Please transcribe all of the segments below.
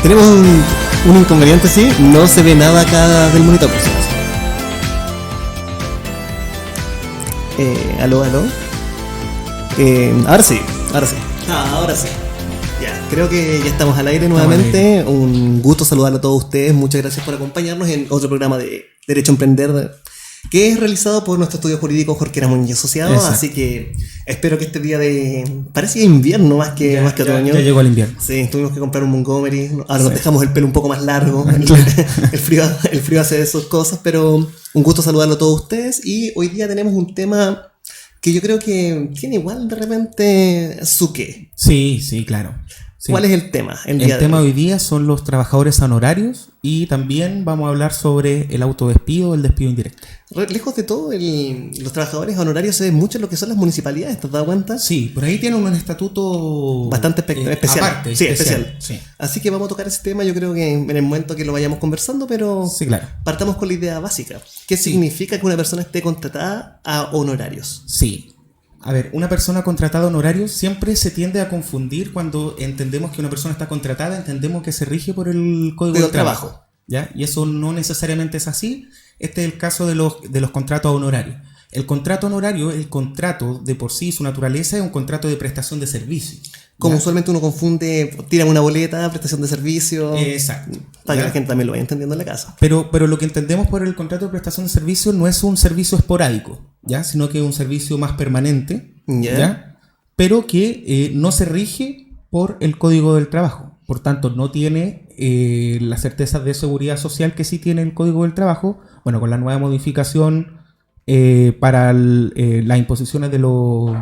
Tenemos un inconveniente, sí. No se ve nada acá del monitor, por si acaso. Aló. Ahora sí. Ahora sí. Ya, creo que ya estamos al aire nuevamente. Un gusto saludar a todos ustedes. Muchas gracias por acompañarnos en otro programa de Derecho a Emprender, que es realizado por nuestro estudio jurídico Jorquera Muñiz Asociados. Exacto. Así que espero que este día de... Parece invierno más que otoño. Ya llegó el invierno. Sí, tuvimos que comprar un Montgomery. Ahora nos dejamos el pelo un poco más largo. El frío hace esas cosas, pero un gusto saludarlo a todos ustedes. Y hoy día tenemos un tema que yo creo que tiene igual de repente su qué. Sí, claro. Sí. ¿Cuál es el tema? El tema hoy día son los trabajadores honorarios y también vamos a hablar sobre el autodespido o el despido indirecto. Lejos de todo, los trabajadores honorarios se ven mucho en lo que son las municipalidades, ¿te has dado cuenta? Sí, por ahí tienen un estatuto bastante especial. Aparte, sí, especial. Sí. Así que vamos a tocar ese tema, yo creo que en el momento que lo vayamos conversando, pero sí, claro. Partamos con la idea básica. ¿Qué significa que una persona esté contratada a honorarios? Sí. A ver, una persona contratada a honorarios siempre se tiende a confundir cuando entendemos que una persona está contratada, entendemos que se rige por el Código del Trabajo, ¿ya? Y eso no necesariamente es así. Este es el caso de los contratos a honorarios. El contrato honorario, el contrato de por sí, su naturaleza es un contrato de prestación de servicio. Como usualmente uno confunde, tiran una boleta, prestación de servicio. Exacto. Para que la gente también lo vaya entendiendo en la casa. Pero lo que entendemos por el contrato de prestación de servicio no es un servicio esporádico, ¿ya? Sino que es un servicio más permanente, ¿ya? Pero que no se rige por el Código del Trabajo. Por tanto, no tiene las certezas de seguridad social que sí tiene el Código del Trabajo. Bueno, con la nueva modificación para las imposiciones de los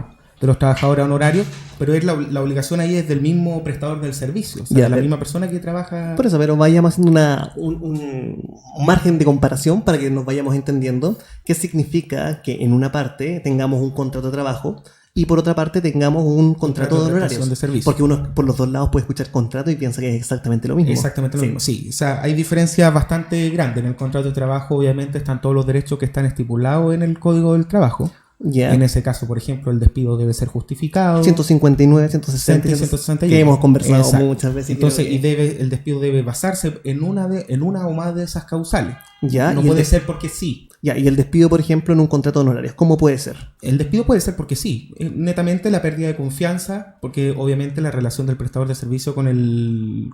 trabajadores honorarios, pero es la obligación ahí es del mismo prestador del servicio, o sea, de la misma persona que trabaja. Por eso, pero vayamos haciendo un margen de comparación para que nos vayamos entendiendo qué significa que en una parte tengamos un contrato de trabajo y por otra parte tengamos un contrato de honorarios. De servicio. Porque uno por los dos lados puede escuchar contrato y piensa que es exactamente lo mismo. Exactamente lo mismo, sí. O sea, hay diferencias bastante grandes. En el contrato de trabajo, obviamente, están todos los derechos que están estipulados en el Código del Trabajo. Yeah. En ese caso, por ejemplo, el despido debe ser justificado. 159, 160 y 161. Que hemos conversado muchas veces. Entonces, el despido debe basarse en una o más de esas causales. Ya, no puede ser porque sí. Ya, y el despido, por ejemplo, en un contrato de honorarios, ¿cómo puede ser? El despido puede ser porque sí. Netamente la pérdida de confianza, porque obviamente la relación del prestador de servicio con el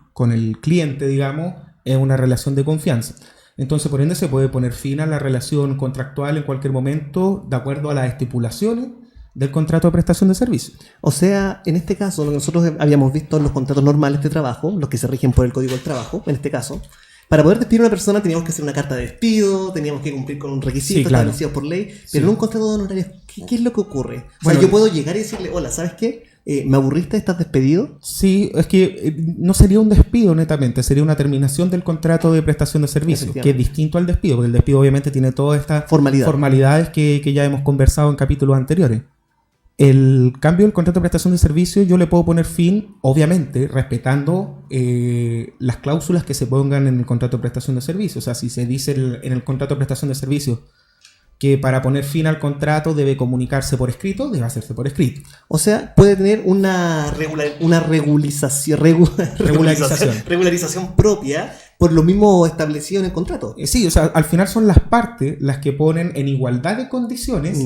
cliente, digamos, es una relación de confianza. Entonces, por ende, se puede poner fin a la relación contractual en cualquier momento de acuerdo a las estipulaciones del contrato de prestación de servicio. O sea, en este caso, lo que nosotros habíamos visto en los contratos normales de trabajo, los que se rigen por el Código del Trabajo, en este caso, para poder despedir a una persona teníamos que hacer una carta de despido, teníamos que cumplir con un requisito establecido por ley, pero en un contrato de honorarios, ¿qué es lo que ocurre? O sea, yo puedo llegar y decirle, hola, ¿sabes qué? ¿Me aburriste? ¿Estás despedido? Sí, es que no sería un despido netamente, sería una terminación del contrato de prestación de servicio, que es distinto al despido, porque el despido obviamente tiene todas estas formalidades que ya hemos conversado en capítulos anteriores. El cambio del contrato de prestación de servicio yo le puedo poner fin, obviamente, respetando las cláusulas que se pongan en el contrato de prestación de servicio. O sea, si se dice en el contrato de prestación de servicio que para poner fin al contrato debe comunicarse por escrito, debe hacerse por escrito. O sea, puede tener una regularización propia por lo mismo establecido en el contrato. Sí, o sea, al final son las partes las que ponen en igualdad de condiciones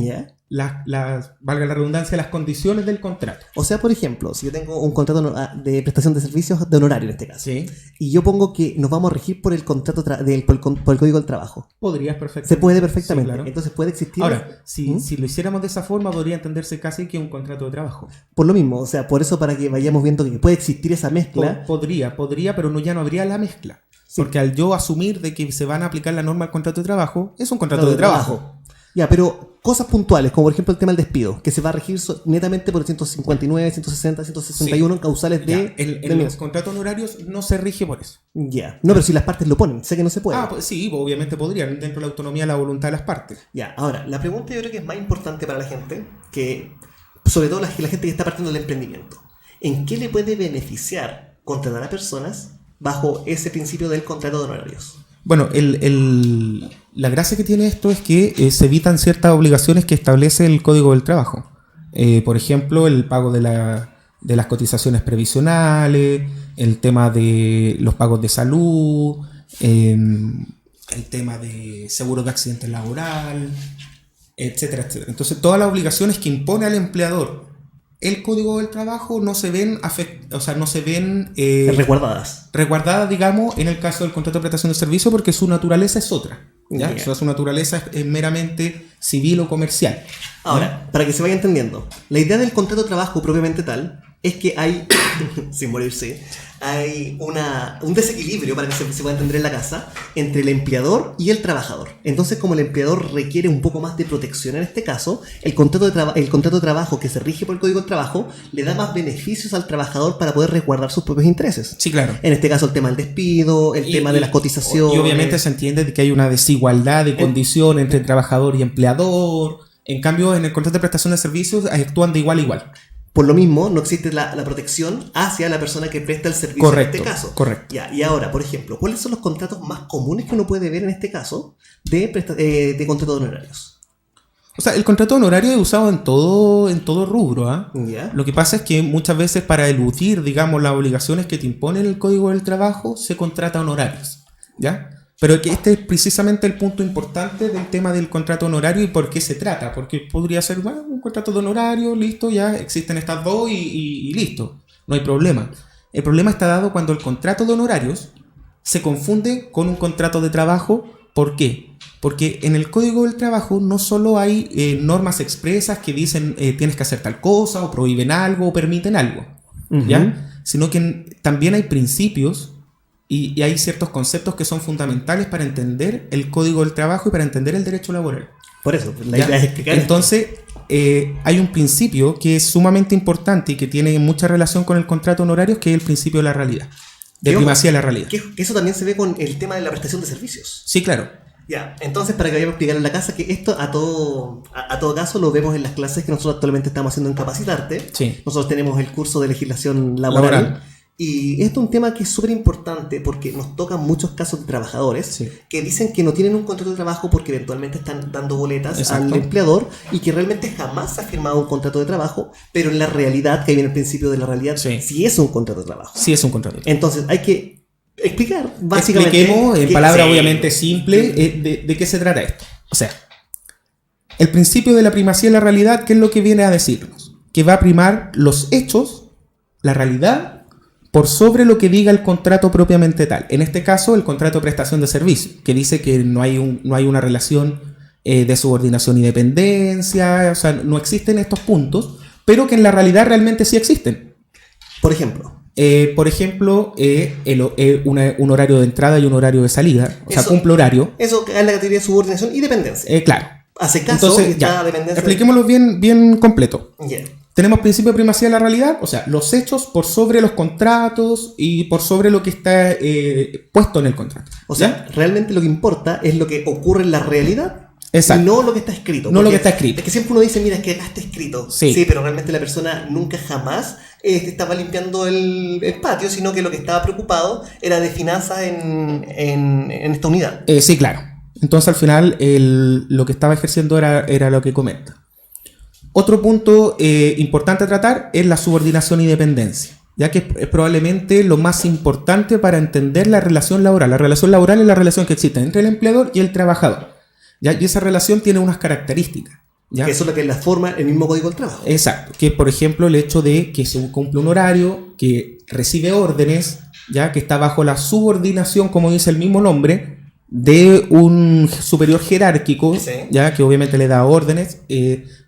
valga la redundancia, las condiciones del contrato. O sea, por ejemplo, si yo tengo un contrato de prestación de servicios de honorario en este caso, ¿sí? Y yo pongo que nos vamos a regir por el contrato por el Código del Trabajo. Podrías perfectamente. Se puede perfectamente. Sí, claro. Entonces puede existir. Ahora, si lo hiciéramos de esa forma, podría entenderse casi que un contrato de trabajo. Por lo mismo, o sea, por eso para que vayamos viendo que puede existir esa mezcla. Podría, pero ya no habría la mezcla. Sí. Porque al yo asumir de que se van a aplicar la norma al contrato de trabajo, es un contrato de trabajo. Ya, pero cosas puntuales, como por ejemplo el tema del despido, que se va a regir netamente por el 159, 160, 161 causales de... En los contratos honorarios no se rige por eso. Ya. No, pero si las partes lo ponen, sé que no se puede. Pues sí, obviamente podrían, dentro de la autonomía de la voluntad de las partes. Ya, ahora, la pregunta yo creo que es más importante para la gente, que sobre todo la gente que está partiendo del emprendimiento. ¿En qué le puede beneficiar contratar a personas bajo ese principio del contrato de honorarios? Bueno, la gracia que tiene esto es que se evitan ciertas obligaciones que establece el Código del Trabajo. Por ejemplo, el pago de de las cotizaciones previsionales, el tema de los pagos de salud, el tema de seguros de accidente laboral, etcétera, etcétera. Entonces, todas las obligaciones que impone al empleador el Código del Trabajo no se ven resguardadas, digamos, en el caso del contrato de prestación de servicio, porque su naturaleza es otra. ¿Ya? O sea, su naturaleza es meramente civil o comercial. Ahora, para que se vaya entendiendo, la idea del contrato de trabajo propiamente tal es que hay, sin morirse, hay un desequilibrio, para que se pueda entender en la casa, entre el empleador y el trabajador. Entonces, como el empleador requiere un poco más de protección en este caso, el contrato de trabajo que se rige por el Código del Trabajo le da más beneficios al trabajador para poder resguardar sus propios intereses. Sí, claro. En este caso, el tema del despido, el tema de las cotizaciones. Y obviamente se entiende que hay una desigualdad de condición entre trabajador y empleador. En cambio, en el contrato de prestación de servicios actúan de igual a igual. Por lo mismo, no existe la protección hacia la persona que presta el servicio. Correcto, en este caso. Correcto. Ya, y ahora, por ejemplo, ¿cuáles son los contratos más comunes que uno puede ver en este caso de contratos de honorarios? O sea, el contrato de honorario es usado en todo rubro. ¿Ya? Lo que pasa es que muchas veces para eludir, digamos, las obligaciones que te impone el Código del Trabajo, se contrata honorarios. ¿Ya? Pero que este es precisamente el punto importante del tema del contrato honorario y por qué se trata. Porque podría ser, bueno, un contrato de honorario, listo, ya existen estas dos y listo, no hay problema. El problema está dado cuando el contrato de honorarios se confunde con un contrato de trabajo. ¿Por qué? Porque en el Código del Trabajo no solo hay normas expresas que dicen tienes que hacer tal cosa, o prohíben algo, o permiten algo, ¿ya? Sino que también hay principios y hay ciertos conceptos que son fundamentales para entender el Código del Trabajo y para entender el derecho laboral. Por eso, la idea es explicar. Entonces, hay un principio que es sumamente importante y que tiene mucha relación con el contrato honorario, que es el principio de la realidad, de primacía de la realidad. Que eso también se ve con el tema de la prestación de servicios. Sí, claro. Ya, entonces para que vayamos a explicar en la casa que esto a todo caso lo vemos en las clases que nosotros actualmente estamos haciendo en Capacitarte. Sí. Nosotros tenemos el curso de legislación laboral. Y esto es un tema que es súper importante porque nos tocan muchos casos de trabajadores que dicen que no tienen un contrato de trabajo porque eventualmente están dando boletas al empleador y que realmente jamás se ha firmado un contrato de trabajo, pero en la realidad, que ahí viene el principio de la realidad, sí es un contrato de trabajo. Sí es un contrato de trabajo. Entonces hay que explicar básicamente. Expliquemos en palabras obviamente simples de qué se trata esto. O sea, el principio de la primacía de la realidad, ¿qué es lo que viene a decirnos? Que va a primar los hechos, la realidad, por sobre lo que diga el contrato propiamente tal. En este caso, el contrato de prestación de servicio, que dice que no hay una relación de subordinación y dependencia, o sea, no existen estos puntos, pero que en la realidad realmente sí existen. Por ejemplo, un horario de entrada y un horario de salida, o sea, cumple horario. Eso es la categoría de subordinación y dependencia. Claro. Hace caso. Entonces, ya, expliquémoslo bien completo. Yeah. Tenemos principio de primacía de la realidad, o sea, los hechos por sobre los contratos y por sobre lo que está puesto en el contrato. O sea, realmente lo que importa es lo que ocurre en la realidad. Exacto. Y no lo que está escrito. No lo que está escrito. Es que siempre uno dice, mira, es que acá está escrito. Sí, pero realmente la persona nunca jamás estaba limpiando el patio, sino que lo que estaba preocupado era de finanzas en esta unidad. Sí, claro. Entonces al final lo que estaba ejerciendo era lo que comenta. Otro punto importante a tratar es la subordinación y dependencia, ya que es probablemente lo más importante para entender la relación laboral. La relación laboral es la relación que existe entre el empleador y el trabajador, ¿ya? Y esa relación tiene unas características, ¿ya? Que eso es lo que la forma el mismo Código del Trabajo. Exacto, que por ejemplo el hecho de que se cumple un horario, que recibe órdenes, ya que está bajo la subordinación, como dice el mismo nombre, de un superior jerárquico, ya que obviamente le da órdenes,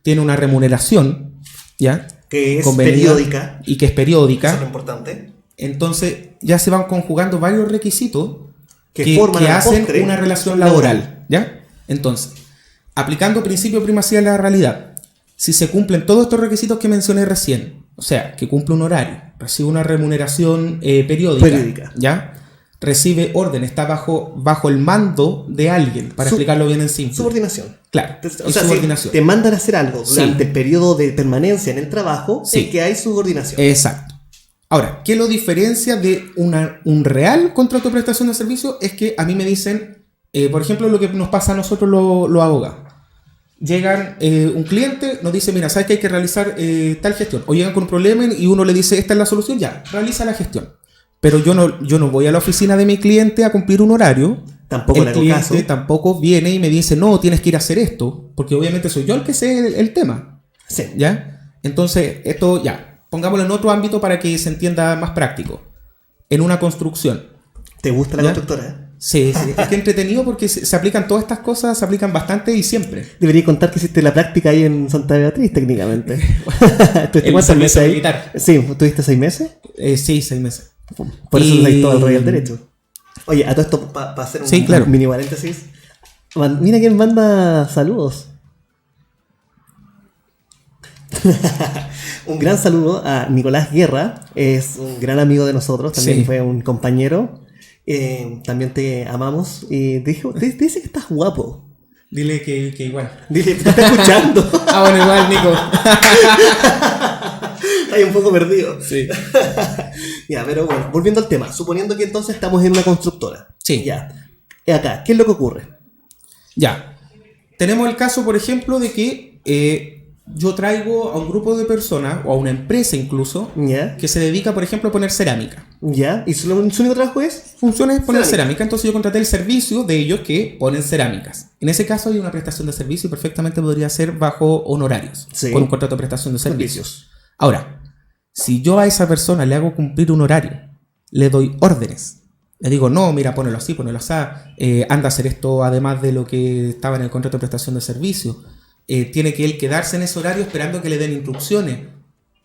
tiene una remuneración, ya que es periódica y que es periódica. Eso es lo importante. Entonces ya se van conjugando varios requisitos que hacen una relación laboral, ¿ya? Entonces, aplicando principio de primacía de la realidad, si se cumplen todos estos requisitos que mencioné recién, o sea, que cumple un horario, recibe una remuneración periódica, ¿ya? Recibe orden, está bajo el mando de alguien, para explicarlo bien en simple. Subordinación. Claro, o sea, subordinación. Si te mandan a hacer algo durante el periodo de permanencia en el trabajo, es que hay subordinación. Exacto. Ahora, ¿qué lo diferencia de un real contrato de prestación de servicio? Es que a mí me dicen, por ejemplo, lo que nos pasa a nosotros los abogados. llegan un cliente, nos dice, mira, sabes que hay que realizar tal gestión. O llegan con un problema y uno le dice, esta es la solución, ya, realiza la gestión. Pero yo no voy a la oficina de mi cliente a cumplir un horario. Tampoco el cliente tampoco viene y me dice, no, tienes que ir a hacer esto, porque obviamente soy yo el que sé el tema. Sí. ¿Ya? Entonces, esto ya, pongámoslo en otro ámbito para que se entienda más práctico. En una construcción. ¿Te gusta la constructora? Sí, es que entretenido porque se aplican todas estas cosas, se aplican bastante y siempre. Debería contar que hiciste la práctica ahí en Santa Beatriz, técnicamente. ¿Estuviste cuántos meses ahí? Militar. Sí, ¿tuviste 6 meses? Sí, 6 meses. Por eso hay todo el rollo del derecho. Oye, a todo esto, para hacer un mini paréntesis, mira quién manda saludos. Un gran saludo a Nicolás Guerra, es un gran amigo de nosotros, también fue un compañero. También te amamos y te dice que estás guapo. Dile que igual. Dile que te está escuchando. Bueno, igual, Nico. Hay un poco perdido. Sí. Ya, pero bueno, volviendo al tema. Suponiendo que entonces estamos en una constructora. Sí. Ya. Acá, ¿qué es lo que ocurre? Ya. Tenemos el caso, por ejemplo, de que yo traigo a un grupo de personas, o a una empresa incluso, que se dedica, por ejemplo, a poner cerámica. ¿Ya? ¿Y su único trabajo es? Funciona es poner cerámica. Entonces yo contraté el servicio de ellos que ponen cerámicas. En ese caso hay una prestación de servicio y perfectamente podría ser bajo honorarios. Sí. Con un contrato de prestación de servicios. Ahora, si yo a esa persona le hago cumplir un horario, le doy órdenes, le digo, no, mira, ponelo así, anda a hacer esto además de lo que estaba en el contrato de prestación de servicio, tiene que él quedarse en ese horario esperando que le den instrucciones.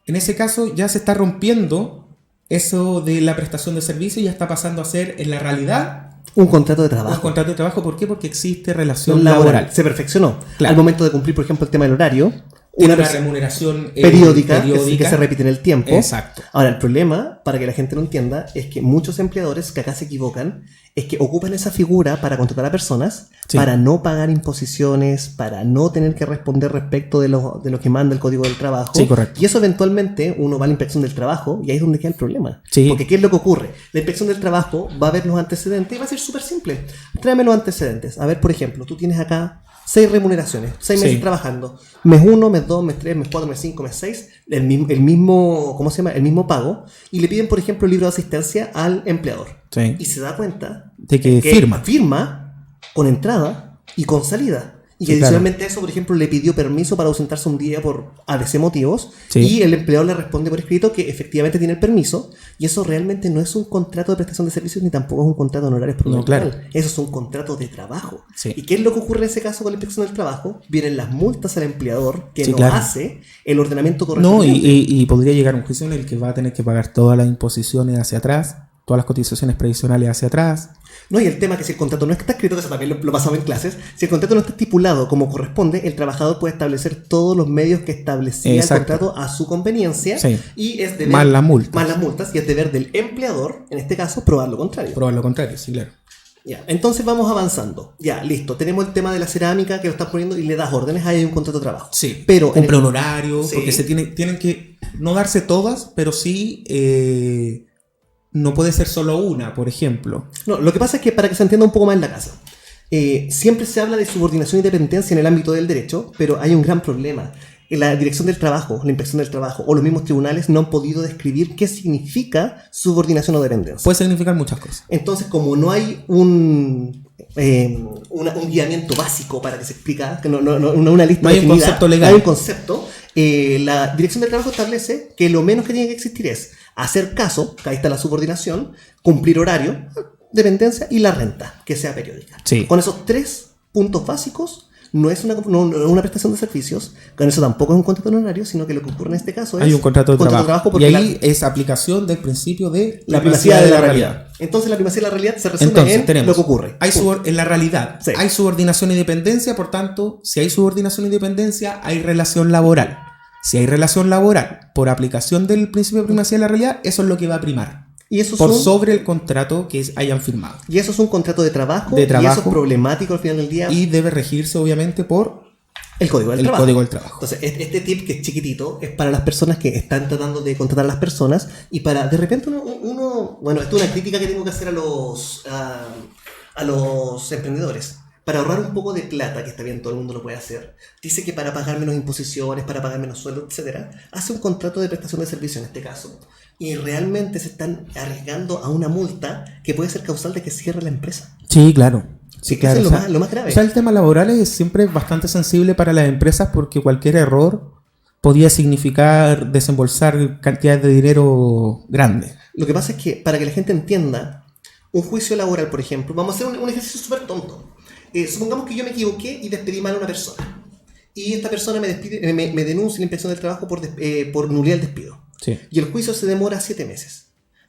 En ese caso ya se está rompiendo eso de la prestación de servicio y ya está pasando a ser en la realidad un contrato de trabajo. Un contrato de trabajo, ¿por qué? Porque existe relación laboral. Se perfeccionó. Claro. Al momento de cumplir, por ejemplo, el tema del horario, una remuneración periódica que se repite en el tiempo. Exacto. Ahora, el problema, para que la gente lo entienda, es que muchos empleadores que acá se equivocan, es que ocupan esa figura para contratar a personas, para no pagar imposiciones, para no tener que responder respecto de lo que manda el Código del Trabajo. Sí, correcto. Y eso eventualmente uno va a la inspección del trabajo y ahí es donde queda el problema. Sí. Porque ¿qué es lo que ocurre? La inspección del trabajo va a ver los antecedentes y va a ser súper simple. Tráeme los antecedentes. A ver, por ejemplo, tú tienes acá 6 remuneraciones, 6 meses trabajando. Mes 1, mes 2, mes 3, mes 4, mes 5, mes 6, el mismo, ¿cómo se llama? El mismo pago. Y le piden, por ejemplo, el libro de asistencia al empleador. Sí. Y se da cuenta de que firma con entrada y con salida. Y que adicionalmente a eso, por ejemplo, le pidió permiso para ausentarse un día por ABC motivos. Sí. Y el empleador le responde por escrito que efectivamente tiene el permiso. Y eso realmente no es un contrato de prestación de servicios ni tampoco es un contrato de honorarios provisional. No, claro. Eso es un contrato de trabajo. Sí. ¿Y qué es lo que ocurre en ese caso con la inspección del trabajo? Vienen las multas al empleador que no hace el ordenamiento correspondiente. No, y podría llegar a un juicio en el que va a tener que pagar todas las imposiciones hacia atrás, todas las cotizaciones previsionales hacia atrás. No, y el tema que si el contrato no está escrito, que eso también lo pasamos en clases, si el contrato no está estipulado como corresponde, el trabajador puede establecer todos los medios que establecía el contrato a su conveniencia. Sí. Y es deber, más las multas, y es deber del empleador, en este caso, probar lo contrario. Probar lo contrario, sí, claro. Ya, entonces vamos avanzando. Ya, listo. Tenemos el tema de la cerámica que lo estás poniendo y le das órdenes, ahí hay un contrato de trabajo. Sí, pero cumple un horario, porque tienen que no darse todas, pero sí... no puede ser solo una, por ejemplo. No, lo que pasa es que para que se entienda un poco más en la casa, siempre se habla de subordinación y dependencia en el ámbito del derecho, pero hay un gran problema. La Dirección del Trabajo, la Inspección del Trabajo o los mismos tribunales no han podido describir qué significa subordinación o dependencia. Puede significar muchas cosas. Entonces, como no hay un guiamiento básico para que se explique, que no una lista no hay definida, un concepto legal. Hay un concepto. La Dirección del Trabajo establece que lo menos que tiene que existir es hacer caso, que ahí está la subordinación, cumplir horario, dependencia y la renta, que sea periódica. Sí. Con esos 3 puntos básicos, no es una prestación de servicios, con eso tampoco es un contrato de horario, sino que lo que ocurre en este caso es hay un contrato de trabajo y ahí es aplicación del principio de la privacidad de la realidad. Entonces la privacidad de la realidad se resume en lo que ocurre. En la realidad hay subordinación y dependencia, por tanto, si hay subordinación y dependencia, hay relación laboral. Si hay relación laboral por aplicación del principio de privacidad de la realidad, eso es lo que va a primar. Y eso sobre el contrato que hayan firmado. Y eso es un contrato de trabajo, y eso es problemático al final del día. Y debe regirse, obviamente, por el Código del Trabajo. Entonces, este tip que es chiquitito es para las personas que están tratando de contratar a las personas y para, de repente, bueno, esto es una crítica que tengo que hacer a los emprendedores. para ahorrar un poco de plata, que está bien, todo el mundo lo puede hacer, dice que para pagar menos imposiciones, para pagar menos sueldo, etcétera, hace un contrato de prestación de servicio en este caso, y realmente se están arriesgando a una multa que puede ser causal de que cierre la empresa. Sí, claro. Sí, claro. Eso es lo más grave. O sea, el tema laboral es siempre bastante sensible para las empresas porque cualquier error podía significar desembolsar cantidades de dinero grandes. Lo que pasa es que, para que la gente entienda, un juicio laboral, por ejemplo, vamos a hacer un ejercicio súper tonto. Supongamos que yo me equivoqué y despedí mal a una persona. Y esta persona me denuncia en la inspección del trabajo por nulidad del despido. Sí. Y el juicio se demora 7 meses.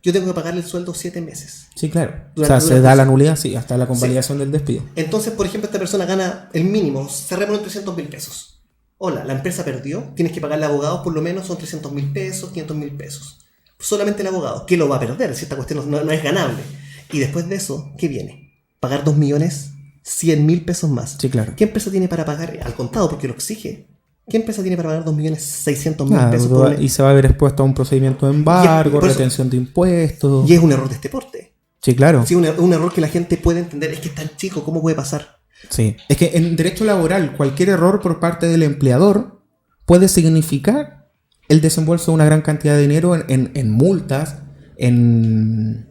Yo tengo que pagarle el sueldo 7 meses. Sí, claro. Se da la nulidad, sí, hasta la convalidación del despido. Entonces, por ejemplo, esta persona gana el mínimo, cerremos en 300.000 pesos. Hola, la empresa perdió, tienes que pagarle a abogados, por lo menos son 300.000 pesos, 500.000 pesos. Solamente el abogado, ¿qué lo va a perder? Si esta cuestión no es ganable. Y después de eso, ¿qué viene? Pagar 2.100.000 pesos más. Sí, claro. ¿Qué empresa tiene para pagar al contado? Porque lo exige. ¿Qué empresa tiene para pagar 2.600.000 pesos? Y se va a ver expuesto a un procedimiento de embargo, retención de impuestos. Y es un error de este porte. Sí, claro. Sí, un error que la gente puede entender. Es que es tan chico, ¿cómo puede pasar? Sí. Es que en derecho laboral, cualquier error por parte del empleador puede significar el desembolso de una gran cantidad de dinero en multas, en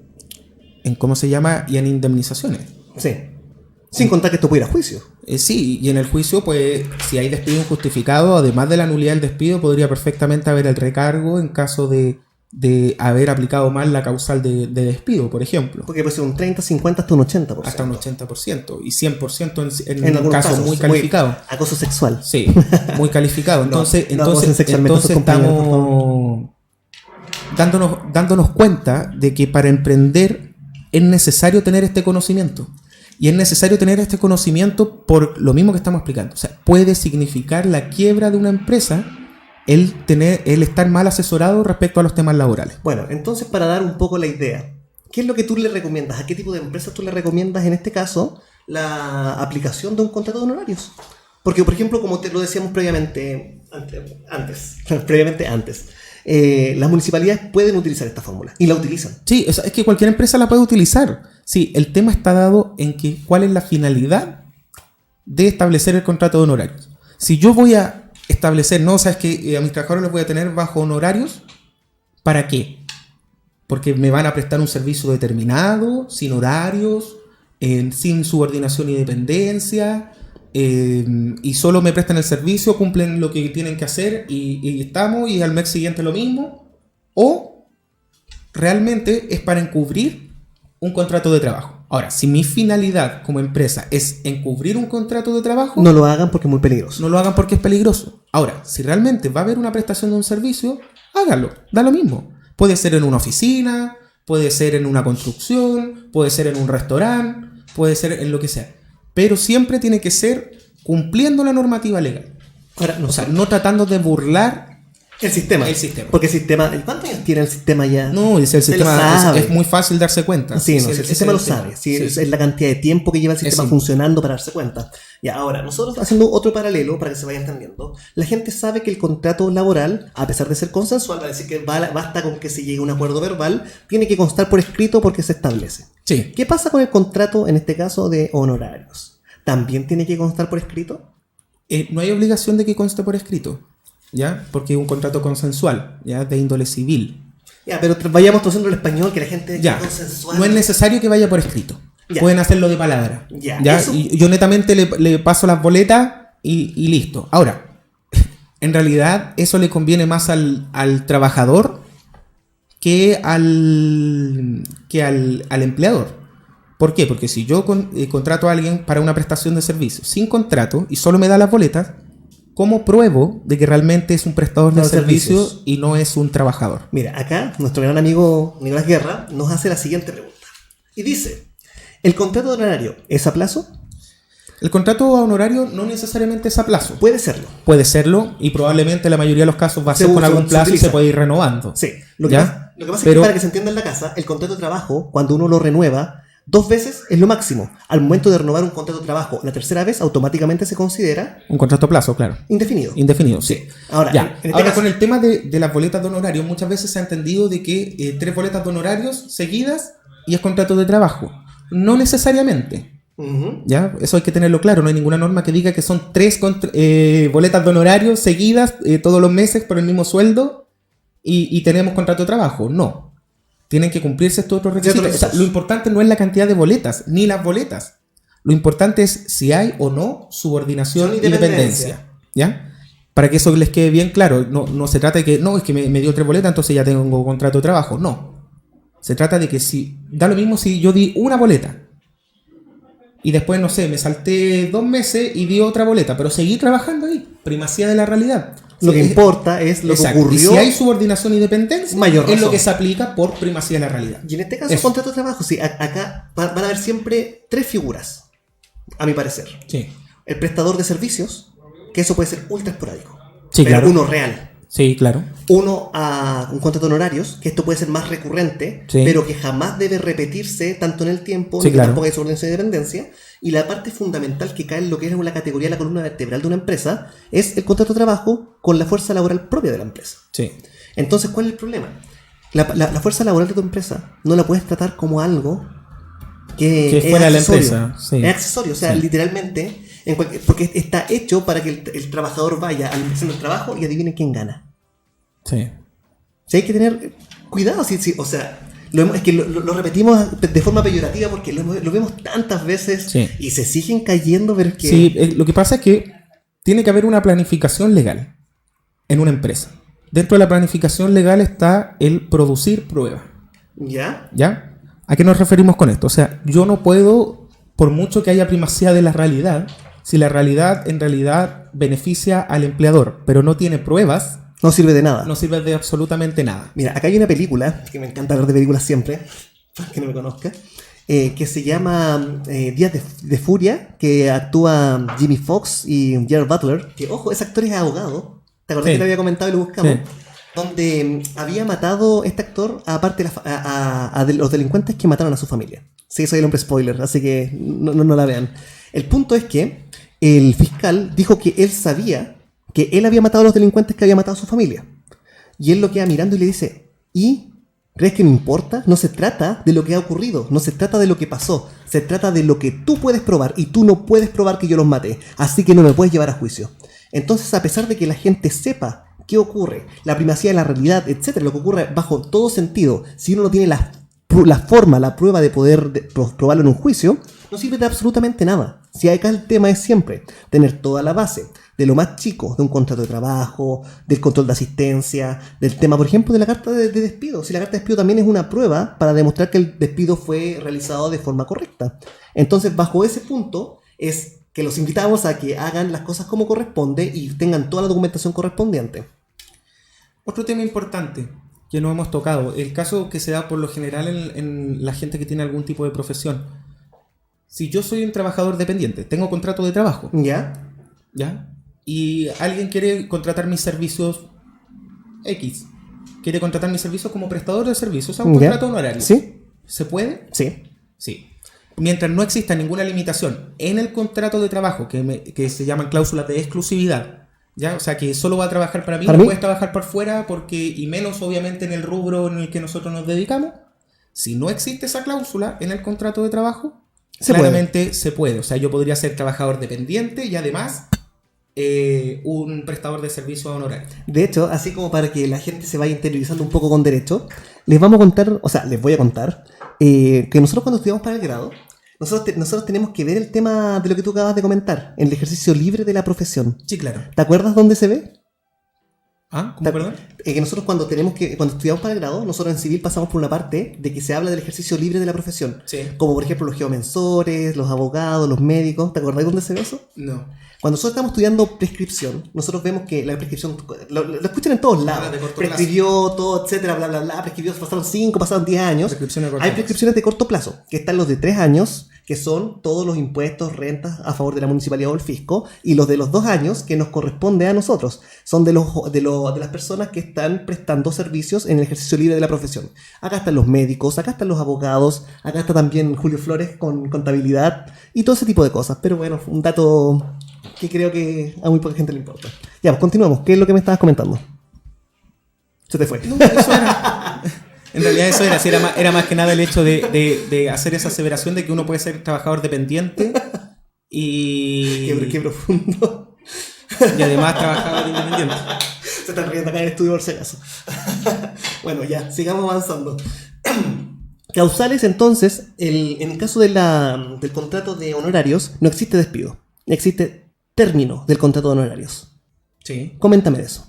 ¿cómo se llama? Y en indemnizaciones. Sí. Sin contar que esto puede ir a juicio. Sí, y en el juicio, pues, si hay despido injustificado, además de la nulidad del despido, podría perfectamente haber el recargo en caso de haber aplicado mal la causal de despido, por ejemplo. Porque puede ser un 30, 50, hasta un 80%. Hasta un 80%. Y 100% en algunos casos muy calificados. Acoso sexual. Sí, muy calificado. Entonces, entonces estamos dándonos cuenta de que para emprender es necesario tener este conocimiento. Y es necesario tener este conocimiento por lo mismo que estamos explicando. O sea, puede significar la quiebra de una empresa el estar mal asesorado respecto a los temas laborales. Bueno, entonces, para dar un poco la idea, ¿qué es lo que tú le recomiendas? ¿A qué tipo de empresas tú le recomiendas, en este caso, la aplicación de un contrato de honorarios? Porque, por ejemplo, como te lo decíamos previamente, las municipalidades pueden utilizar esta fórmula y la utilizan. Sí, es que cualquier empresa la puede utilizar. Sí, el tema está dado en que cuál es la finalidad de establecer el contrato de honorarios. Si yo voy a establecer, no, sabes que a mis trabajadores los voy a tener bajo honorarios, ¿para qué? Porque me van a prestar un servicio determinado, sin horarios, sin subordinación y dependencia, y solo me prestan el servicio, cumplen lo que tienen que hacer y estamos, y al mes siguiente lo mismo, o realmente es para encubrir un contrato de trabajo. Ahora, si mi finalidad como empresa es encubrir un contrato de trabajo, no lo hagan porque es muy peligroso. No lo hagan porque es peligroso. Ahora, si realmente va a haber una prestación de un servicio, háganlo, da lo mismo. Puede ser en una oficina, puede ser en una construcción, puede ser en un restaurante, puede ser en lo que sea. Pero siempre tiene que ser cumpliendo la normativa legal. Ahora, no tratando de burlar el sistema. Porque el sistema, ¿cuántos años tiene el sistema ya? No, el sistema es muy fácil darse cuenta. Sí, el sistema lo sabe. Sí. Es la cantidad de tiempo que lleva el sistema funcionando para darse cuenta. Y ahora, nosotros haciendo otro paralelo para que se vaya entendiendo, la gente sabe que el contrato laboral, a pesar de ser consensual, va a decir que basta con que se llegue a un acuerdo verbal, tiene que constar por escrito porque se establece. Sí. ¿Qué pasa con el contrato, en este caso, de honorarios? ¿También tiene que constar por escrito? No hay obligación de que conste por escrito, ¿ya? Porque es un contrato consensual, ¿ya? De índole civil. Ya, pero vayamos traduciendo el español, que la gente ya. Consensual. No es necesario que vaya por escrito. Ya. Pueden hacerlo de palabra. Ya. Y yo netamente le paso las boletas y listo. Ahora, en realidad eso le conviene más al trabajador que al empleador. ¿Por qué? Porque si yo contrato a alguien para una prestación de servicio sin contrato y solo me da las boletas, ¿cómo pruebo de que realmente es un prestador de servicios y no es un trabajador? Mira, acá nuestro gran amigo Nicolás Guerra nos hace la siguiente pregunta. Y dice, ¿el contrato de honorario es a plazo? El contrato a honorario no necesariamente es a plazo. Puede serlo. Puede serlo y probablemente la mayoría de los casos va a ser con algún plazo y se puede ir renovando. Sí. Lo que pasa es que para que se entienda en la casa, el contrato de trabajo, cuando uno lo renueva 2 veces es lo máximo. Al momento de renovar un contrato de trabajo la tercera vez, automáticamente se considera un contrato a plazo, claro. Indefinido, sí. Ahora caso, con el tema de las boletas de honorario, muchas veces se ha entendido de que 3 boletas de honorarios seguidas y es contrato de trabajo. No necesariamente. ¿Ya? Eso hay que tenerlo claro. No hay ninguna norma que diga que son 3 boletas de honorarios seguidas todos los meses por el mismo sueldo y tenemos contrato de trabajo. No. Tienen que cumplirse estos otros requisitos. O sea, lo importante no es la cantidad de boletas, ni las boletas. Lo importante es si hay o no subordinación y dependencia. ¿Ya? Para que eso les quede bien claro. No se trata de que, no, es que me dio 3 boletas, entonces ya tengo contrato de trabajo. No. Se trata de que si, da lo mismo si yo di una boleta y después, no sé, me salté 2 meses y di otra boleta, pero seguí trabajando ahí. Primacía de la realidad. Lo que importa es lo que ocurrió. Y si hay subordinación y dependencia, mayor razón. Es lo que se aplica por primacía de la realidad. Y en este caso, contrato de trabajo, sí, acá van a haber siempre 3 figuras, a mi parecer. Sí. El prestador de servicios, que eso puede ser ultra esporádico. Sí, pero claro. Uno real. Sí, claro. Uno a un contrato de honorarios, que esto puede ser más recurrente, sí. pero que jamás debe repetirse tanto en el tiempo, sí, ni claro. tampoco hay subordinación de dependencia. Y la parte fundamental que cae en lo que es la categoría de la columna vertebral de una empresa es el contrato de trabajo con la fuerza laboral propia de la empresa. Sí. Entonces, ¿cuál es el problema? La fuerza laboral de tu empresa no la puedes tratar como algo que es fuera de la empresa. Sí. Es accesorio, o sea, literalmente, porque está hecho para que el trabajador vaya a la inspección del trabajo y adivine quién gana. Sí. O sea, hay que tener cuidado, sí, o sea, es que lo repetimos de forma peyorativa porque lo vemos tantas veces y se siguen cayendo, pero es que... Sí, lo que pasa es que tiene que haber una planificación legal en una empresa. Dentro de la planificación legal está el producir pruebas. ¿Ya? ¿Ya? ¿A qué nos referimos con esto? O sea, yo no puedo, por mucho que haya primacía de la realidad, si la realidad en realidad beneficia al empleador, pero no tiene pruebas... No sirve de nada. No sirve de absolutamente nada. Mira, acá hay una película, que me encanta hablar de películas siempre, para que no me conozca, que se llama Días de Furia, que actúa Jimmy Fox y Gerard Butler, que, ojo, ese actor es abogado. ¿Te acordás que lo había comentado y lo buscamos? Sí. Donde había matado este actor aparte a los delincuentes que mataron a su familia. Sí, soy el hombre spoiler, así que no la vean. El punto es que el fiscal dijo que él sabía que él había matado a los delincuentes que había matado a su familia. Y él lo queda mirando y le dice, ¿y crees que me importa? No se trata de lo que ha ocurrido, no se trata de lo que pasó, se trata de lo que tú puedes probar y tú no puedes probar que yo los maté, así que no me puedes llevar a juicio. Entonces, a pesar de que la gente sepa qué ocurre, la primacía de la realidad, etcétera, lo que ocurre bajo todo sentido, si uno no tiene la forma, la prueba de poder probarlo en un juicio, no sirve de absolutamente nada. Si acá el tema es siempre tener toda la base de lo más chico, de un contrato de trabajo, del control de asistencia, del tema, por ejemplo, de la carta de despido. Si la carta de despido también es una prueba para demostrar que el despido fue realizado de forma correcta. Entonces, bajo ese punto, es que los invitamos a que hagan las cosas como corresponde y tengan toda la documentación correspondiente. Otro tema importante que no hemos tocado, el caso que se da por lo general en la gente que tiene algún tipo de profesión. Si yo soy un trabajador dependiente, tengo contrato de trabajo. ¿Ya? Y alguien quiere contratar mis servicios X. Quiere contratar mis servicios como prestador de servicios, o sea, un contrato honorario. ¿Sí? ¿Se puede? Sí. Mientras no exista ninguna limitación en el contrato de trabajo, que se llaman cláusulas de exclusividad, ¿ya? O sea, que solo va a trabajar para mí, no puedes trabajar por fuera, y menos obviamente en el rubro en el que nosotros nos dedicamos. Si no existe esa cláusula en el contrato de trabajo, claramente se puede. O sea, yo podría ser trabajador dependiente y además un prestador de servicios honorarios. De hecho, así como para que la gente se vaya interiorizando un poco con derecho, les voy a contar que nosotros cuando estudiamos para el grado, nosotros tenemos que ver el tema de lo que tú acabas de comentar, el ejercicio libre de la profesión. Sí, claro. ¿Te acuerdas dónde se ve? ¿Ah? ¿Cómo, perdón? Que nosotros cuando estudiamos para el grado, nosotros en civil pasamos por una parte de que se habla del ejercicio libre de la profesión. Sí. Como por ejemplo los geomensores, los abogados, los médicos. ¿Te acordás dónde se ve eso? No. Cuando nosotros estamos estudiando prescripción, nosotros vemos que la prescripción, lo escuchan en todos lados, prescribió todo, etcétera, bla, bla, bla, prescribió, pasaron 5, pasaron 10 años. Hay prescripciones de corto plazo, que están los de 3 años, que son todos los impuestos, rentas a favor de la municipalidad o el fisco, y los de los 2 años, que nos corresponde a nosotros, son de las personas que están prestando servicios en el ejercicio libre de la profesión. Acá están los médicos, acá están los abogados, acá está también Julio Flores con contabilidad, y todo ese tipo de cosas. Pero bueno, un dato que creo que a muy poca gente le importa. Ya, pues continuamos. ¿Qué es lo que me estabas comentando? Se te fue. No, eso era. En realidad eso era, sí, era más que nada el hecho de hacer esa aseveración de que uno puede ser trabajador dependiente y... Qué profundo. Y además trabajador independiente. Se están riendo acá en el estudio por si acaso. Bueno, ya, sigamos avanzando. Causales, entonces, en el caso del contrato de honorarios, no existe despido. Existe término del contrato de honorarios. Sí. Coméntame de eso.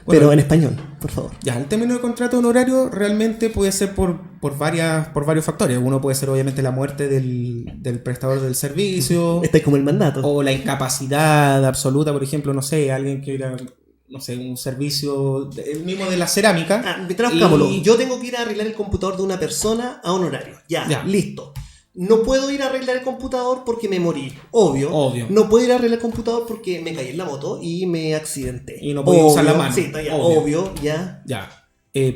Bueno, pero en español, por favor. Ya, el término de contrato honorario realmente puede ser por varios factores. Uno puede ser obviamente la muerte del prestador del servicio. Este es como el mandato. O la incapacidad absoluta, por ejemplo, no sé, alguien que era, no sé, un servicio, el mismo de la cerámica. Traduzcámoslo. Yo tengo que ir a arreglar el computador de una persona a honorario. Ya, listo. No puedo ir a arreglar el computador porque me morí. Obvio. No puedo ir a arreglar el computador porque me caí en la moto y me accidenté. Y no puedo usar la mano. Sí, está ya. Obvio, ya.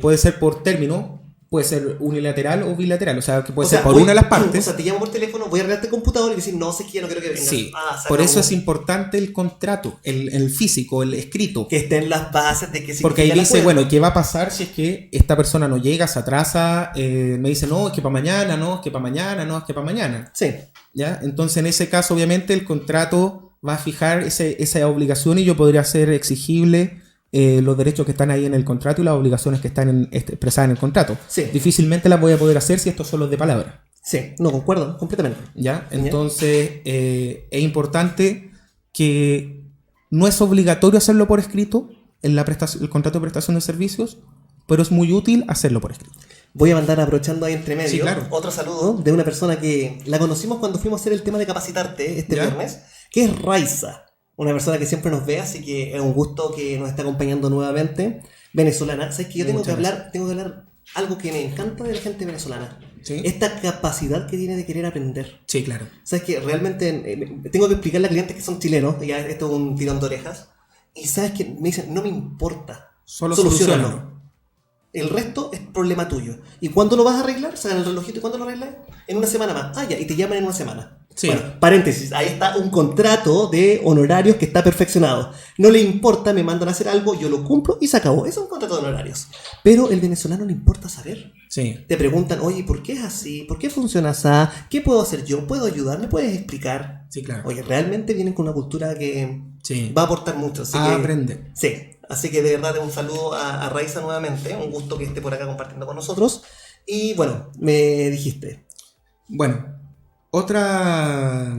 Puede ser por término, puede ser unilateral o bilateral. O sea, que puede ser por una de las partes. O sea, te llamo por teléfono, voy a arreglar este computador y decir, no sé quién, no quiero que venga. Sí, por eso es importante el contrato, el físico, el escrito. Que estén las bases de que si... Porque ahí dice, bueno, ¿qué va a pasar si es que esta persona no llega, se atrasa, me dice, no, es que para mañana, no, es que para mañana, no, es que para mañana? Sí. ¿Ya? Entonces, en ese caso, obviamente, el contrato va a fijar esa obligación y yo podría hacer exigible los derechos que están ahí en el contrato y las obligaciones que están expresadas en el contrato. Sí. Difícilmente las voy a poder hacer si estos son los de palabra. Sí, no, concuerdo completamente. ¿Ya? Entonces, es importante que no es obligatorio hacerlo por escrito en el contrato de prestación de servicios, pero es muy útil hacerlo por escrito. Voy a mandar, aprovechando ahí entre medio, sí, claro, otro saludo de una persona que la conocimos cuando fuimos a hacer el tema de capacitarte este viernes, que es Raiza. Una persona que siempre nos ve, así que es un gusto que nos está acompañando nuevamente. Venezolana. ¿Sabes que yo tengo que hablar algo que me encanta de la gente venezolana? ¿Sí? Esta capacidad que tiene de querer aprender. Sí, claro. ¿Sabes que realmente tengo que explicarle a clientes que son chilenos, ya esto es un tirón de orejas, y sabes que me dicen, no me importa, solo solucionalo. El resto es problema tuyo. ¿Y cuándo lo vas a arreglar? Sacan el relojito y ¿cuándo lo arreglas? En una semana más. Y te llaman en una semana. Sí. Bueno, paréntesis, ahí está un contrato de honorarios que está perfeccionado. No le importa, me mandan a hacer algo, yo lo cumplo y se acabó. Eso es un contrato de honorarios. Pero el venezolano le importa saber. Sí. Te preguntan, oye, ¿por qué es así? ¿Por qué funciona así? ¿Qué puedo hacer yo? ¿Puedo ayudar? ¿Me puedes explicar? Sí, claro. Oye, realmente vienen con una cultura que va a aportar mucho. Así que aprender. Sí. Así que de verdad un saludo a Raiza nuevamente. Un gusto que esté por acá compartiendo con nosotros. Y bueno, me dijiste. Bueno, otra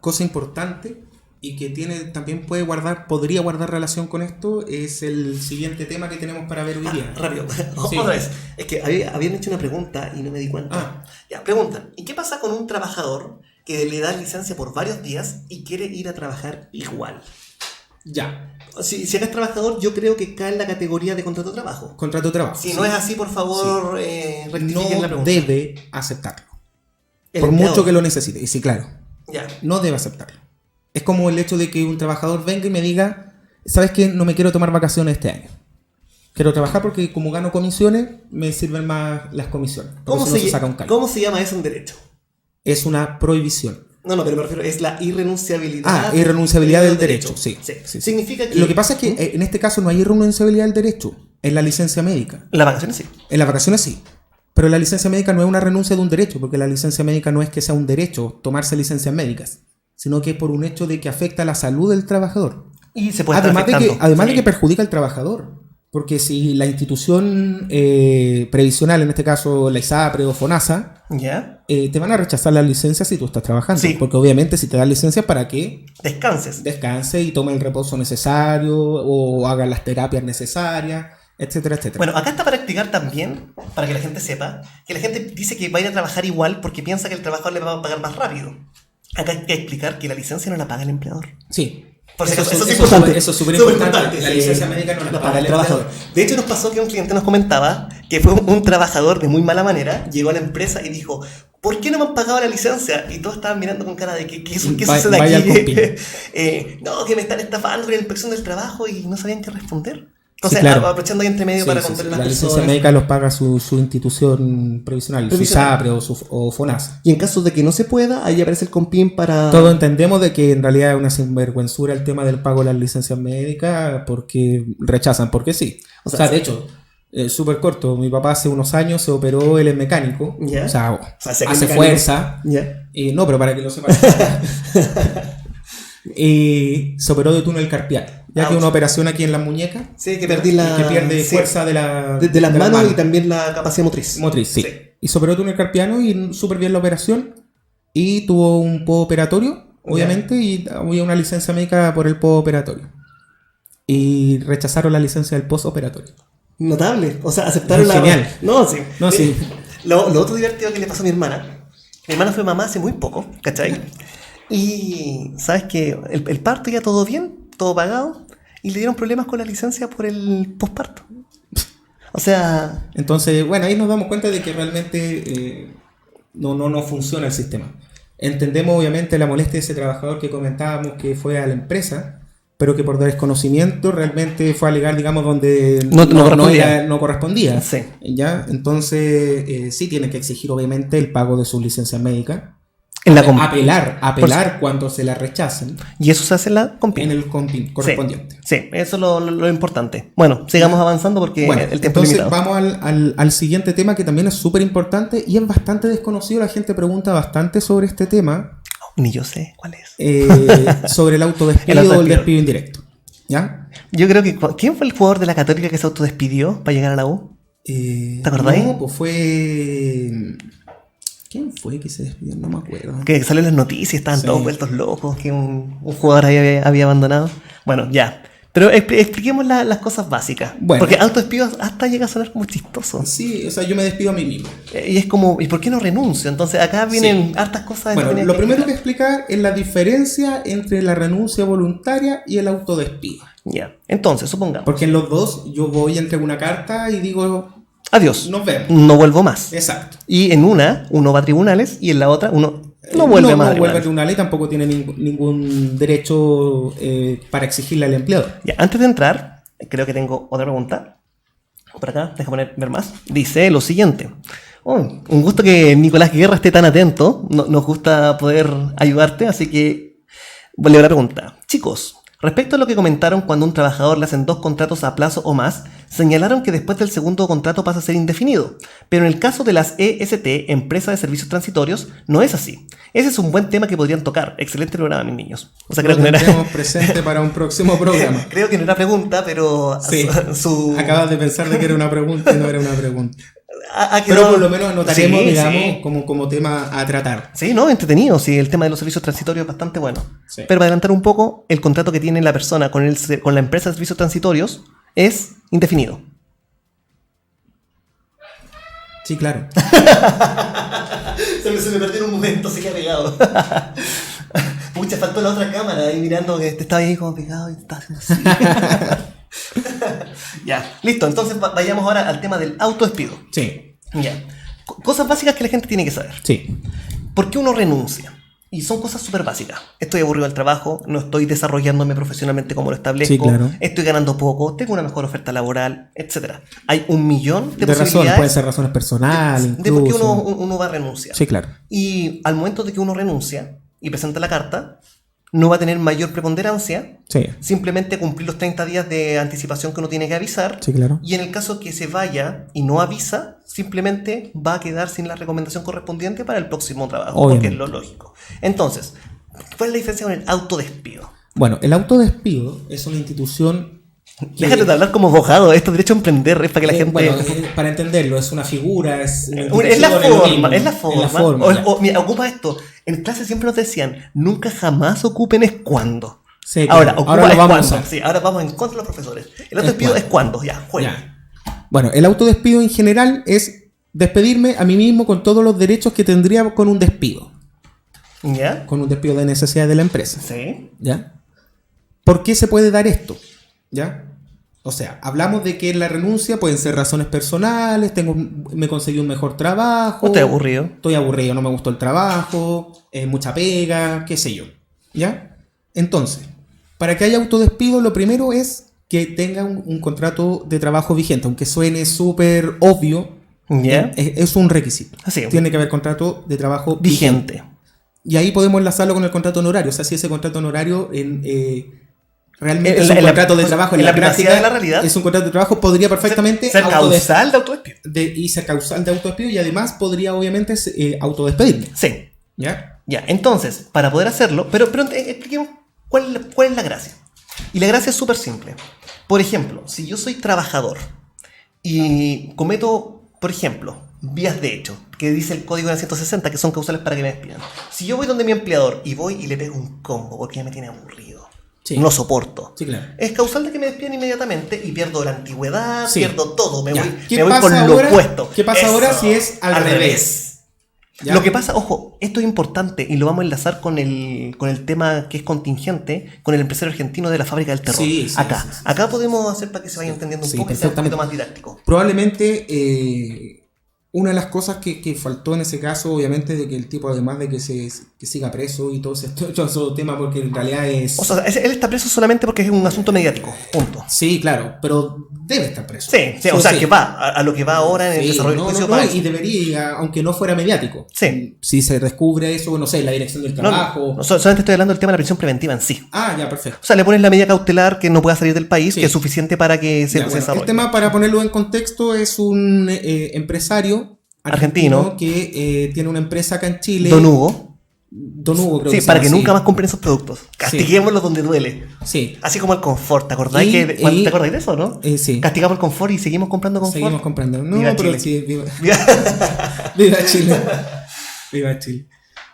cosa importante y que también podría guardar relación con esto es el siguiente tema que tenemos para ver hoy día. Rápido, sí. Otra vez. Es que habían hecho una pregunta y no me di cuenta. Ya, preguntan, ¿y qué pasa con un trabajador que le da licencia por varios días y quiere ir a trabajar igual? Ya. Si eres trabajador, yo creo que cae en la categoría de contrato de trabajo. Contrato de trabajo. Si no es así, por favor, rectifiquen la pregunta. No debe aceptarlo. Por mucho que lo necesite. Y sí, claro. Ya. No debe aceptarlo. Es como el hecho de que un trabajador venga y me diga, ¿sabes qué? No me quiero tomar vacaciones este año. Quiero trabajar porque como gano comisiones, me sirven más las comisiones. ¿Cómo se llama eso en derecho? Es una prohibición. No, pero me refiero, es la irrenunciabilidad. Irrenunciabilidad del derecho, sí. Significa que... Lo que pasa es que en este caso no hay irrenunciabilidad del derecho, en la licencia médica. En las vacaciones sí. En las vacaciones sí. Pero la licencia médica no es una renuncia de un derecho, porque la licencia médica no es que sea un derecho tomarse licencias médicas, sino que es por un hecho de que afecta la salud del trabajador. Y se puede además de que perjudica al trabajador. Porque si la institución previsional, en este caso la ISAPRE o FONASA, te van a rechazar las licencias si tú estás trabajando. Sí. Porque obviamente si te dan licencias para que descanse y tome el reposo necesario o haga las terapias necesarias, etcétera, etcétera. Bueno, acá está para explicar también, para que la gente sepa, que la gente dice que va a ir a trabajar igual porque piensa que el trabajador le va a pagar más rápido. Acá hay que explicar que la licencia no la paga el empleador. Sí. Eso es importante. Eso es súper importante. La licencia médica no la paga el trabajador. De hecho, nos pasó que un cliente nos comentaba que fue un trabajador de muy mala manera, llegó a la empresa y dijo, ¿por qué no me han pagado la licencia? Y todos estaban mirando con cara de ¿qué sucede aquí? No, que me están estafando en la inspección del trabajo y no sabían qué responder. Entonces, aprovechando ahí entre medio para contar las la licencia médica los paga su institución previsional, su ISAPRE o FONASA. Y en caso de que no se pueda, ahí aparece el COMPIN para... Todos entendemos de que en realidad es una sinvergüenzura el tema del pago de las licencias médicas porque rechazan, porque sí. O sea, de hecho, Súper corto. Mi papá hace unos años se operó, él es mecánico. ¿Ya? O sea, sé que hace mecánico. fuerza. ¿Ya? No, pero para que lo sepas. Y se operó de túnel carpiano. Ya que una operación aquí en la muñeca. Sí, que perdí la... Que pierde fuerza de las manos y también la capacidad motriz. Motriz, sí. Y se operó de túnel carpiano y súper bien la operación. Y tuvo un postoperatorio, obviamente, y había una licencia médica por el postoperatorio. Y rechazaron la licencia del postoperatorio. Notable. O sea, aceptaron Genial. No, sí. No, sí. Lo otro divertido que le pasó a mi hermana. Mi hermana fue mamá hace muy poco, ¿cachai? Y sabes que el parto ya todo bien, todo pagado, y le dieron problemas con la licencia por el posparto. O sea... Entonces, bueno, ahí nos damos cuenta de que realmente no funciona el sistema. Entendemos obviamente la molestia de ese trabajador que comentábamos que fue a la empresa, pero que por desconocimiento realmente fue a alegar, digamos, donde no correspondía. Sí. ¿Ya? Entonces, sí tiene que exigir obviamente el pago de sus licencias médicas. Apelar cuando se la rechacen. Y eso se hace en la COMPIN. En el COMPIN correspondiente. Sí, eso es lo importante. Bueno, sigamos avanzando porque el tiempo es limitado. Vamos al siguiente tema que también es súper importante y es bastante desconocido. La gente pregunta bastante sobre este tema. Ni yo sé cuál es. Sobre el autodespido o el despido indirecto. ¿Ya? Yo creo que... ¿Quién fue el jugador de la Católica que se autodespidió para llegar a la U? ¿Te acordás? No, pues fue... ¿Quién fue que se despidió? No me acuerdo. Que salió en las noticias, estaban todos vueltos locos, que un jugador había abandonado. Bueno, ya. Pero expliquemos las cosas básicas. Bueno. Porque autodespido hasta llega a sonar como chistoso. Sí, o sea, yo me despido a mí mismo. Y es como, ¿y por qué no renuncio? Entonces acá vienen hartas cosas. Bueno, lo primero que explicar es la diferencia entre la renuncia voluntaria y el autodespido. Ya, entonces, supongamos. Porque en los dos yo voy, entrego una carta y digo... Adiós. Nos vemos. No vuelvo más. Exacto. Y en una, uno va a tribunales y en la otra, uno no vuelve más. No vuelve a tribunales y tampoco tiene ningún derecho para exigirle al empleador. Ya, antes de entrar, creo que tengo otra pregunta. Por acá, déjame ver más. Dice lo siguiente. Un gusto que Nicolás Guerra esté tan atento. Nos gusta poder ayudarte, así que vuelvo a la pregunta. Chicos, respecto a lo que comentaron cuando a un trabajador le hacen 2 contratos a plazo o más, señalaron que después del segundo contrato pasa a ser indefinido. Pero en el caso de las EST, Empresa de Servicios Transitorios, no es así. Ese es un buen tema que podrían tocar. Excelente programa, mis niños. O sea, creo que no era... presente para un próximo programa. Creo que no era pregunta, pero... Sí, acabas de pensar de que era una pregunta y no era una pregunta. Pero pero por lo menos anotaremos, digamos, como tema a tratar. Sí, no, entretenido. Sí, el tema de los servicios transitorios es bastante bueno. Sí. Pero para adelantar un poco, el contrato que tiene la persona con la empresa de servicios transitorios es indefinido. Sí, claro. se me perdió en un momento, se queda pegado. Pucha, faltó la otra cámara ahí mirando que te estaba ahí como pegado y te estaba haciendo así. Ya, listo. Entonces vayamos ahora al tema del autodespido. Sí. Ya. Cosas básicas que la gente tiene que saber. Sí. ¿Por qué uno renuncia? Y son cosas súper básicas. Estoy aburrido del trabajo, no estoy desarrollándome profesionalmente como lo establezco, sí, claro. Estoy ganando poco, tengo una mejor oferta laboral, etc. Hay un millón de posibilidades. Razones, pueden ser razones personales, de por qué uno va a renunciar. Sí, claro. Y al momento de que uno renuncia y presenta la carta, no va a tener mayor preponderancia. Sí. Simplemente cumplir los 30 días de anticipación que uno tiene que avisar. Sí, claro. Y en el caso que se vaya y no avisa, simplemente va a quedar sin la recomendación correspondiente para el próximo trabajo. Obviamente. Porque es lo lógico. Entonces, ¿cuál es la diferencia con el autodespido? Bueno, el autodespido es una institución... Déjate de hablar como abogado, esto es derecho a emprender, es para que la gente... Bueno, para entenderlo, es una figura, es la forma, es la forma. Mira, ocupa esto. En clase siempre nos decían, nunca jamás ocupen es cuando. Sí, ahora, claro. ocupa Ahora es vamos cuando. a usar. Sí, ahora vamos en contra de los profesores. El autodespido es cuando, ya, juega. Ya. Bueno, el autodespido en general es despedirme a mí mismo con todos los derechos que tendría con un despido. ¿Ya? Con un despido de necesidad de la empresa. Sí. ¿Ya? ¿Por qué se puede dar esto? ¿Ya? O sea, hablamos de que en la renuncia pueden ser razones personales, me conseguí un mejor trabajo. Estoy aburrido. Estoy aburrido, no me gustó el trabajo, mucha pega, qué sé yo. ¿Ya? Entonces, para que haya autodespido, lo primero es que tenga un contrato de trabajo vigente, aunque suene súper obvio, ¿ya? Es un requisito. Así. Tiene que haber contrato de trabajo vigente. Y ahí podemos enlazarlo con el contrato honorario. O sea, si ese contrato honorario realmente es un contrato de trabajo. En la privacidad de la realidad. Es un contrato de trabajo, podría perfectamente ser causal de autodespido. Y ser causal de autodespido, y además podría obviamente autodespedirme. Sí. ¿Ya? Entonces, para poder hacerlo, pero expliquemos cuál es la gracia. Y la gracia es súper simple. Por ejemplo, si yo soy trabajador y cometo, por ejemplo, vías de hecho, que dice el código de 160, que son causales para que me despidan. Si yo voy donde mi empleador y voy y le pego un combo porque ya me tiene aburrido, no lo soporto, claro. Es causal de que me despidan inmediatamente y pierdo la antigüedad, pierdo todo, me voy por ahora, lo opuesto. ¿Qué pasa ahora si es al revés? ¿Ya? Lo que pasa, ojo, esto es importante y lo vamos a enlazar con el tema que es contingente, con el empresario argentino de la fábrica del terror. Acá podemos hacer para que se vaya entendiendo un poco y sea un poquito más didáctico. Probablemente una de las cosas que faltó en ese caso, obviamente, de que el tipo, además de que siga preso y todo ese tema, porque en realidad es... O sea, él está preso solamente porque es un asunto mediático, punto. Sí, claro, pero debe estar preso. Sí, o sea, que va a lo que va ahora en el desarrollo del juicio. Y debería, aunque no fuera mediático. Sí. Si se descubre eso, no sé, la dirección del trabajo... No, solamente estoy hablando del tema de la prisión preventiva en sí. Ya, perfecto. O sea, le pones la medida cautelar que no pueda salir del país, que es suficiente para que se desarrolle. El tema, para ponerlo en contexto, es un empresario argentino que tiene una empresa acá en Chile. Don Hugo, creo que sí, para que nunca más compren esos productos. Castiguémoslos donde duele. Sí. Así como el confort. ¿Te acordáis ¿te acordáis de eso, no? Sí. Castigamos el confort y seguimos comprando confort. Seguimos comprando. No, viva pero Chile. Sí, viva Chile. Viva Chile.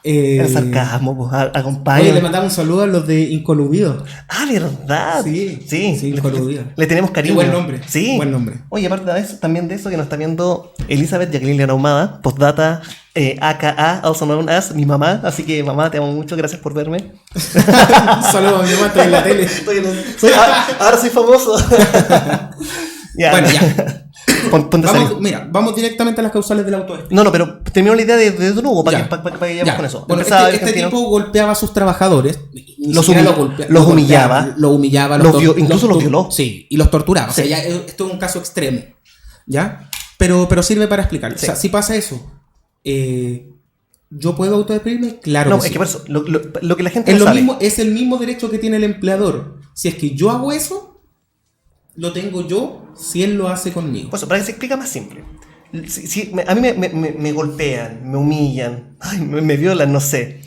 El sarcasmo, pues, acompaña. Oye, le mandamos un saludo a los de Incoludido. ¿Verdad? Sí, Incoludido. Le tenemos cariño. Qué buen nombre. Sí. Buen nombre. Oye, aparte de eso, también de eso que nos está viendo Elizabeth Jacqueline León Ahumada, postdata, AKA, also known as, mi mamá. Así que, mamá, te amo mucho, gracias por verme. Un saludo a mi mamá, estoy en la tele. Ahora soy famoso. Bueno, ya. Vamos directamente a las causales del autodespido. No, pero terminó la idea de Don Hugo para que vayamos con eso. Bueno, este tipo golpeaba a sus trabajadores, los humillaba, incluso los violó. Sí, y los torturaba. Sí. O sea, ya, esto es un caso extremo. ¿Ya? Pero sirve para explicar. Sí. O sea, si pasa eso, ¿yo puedo autodespedirme? Claro. No, es que por eso, lo que la gente es el mismo derecho que tiene el empleador. Si es que yo hago eso, lo tengo yo si él lo hace conmigo. Pues para que se explique más simple. A mí me golpean, me humillan, me violan, no sé.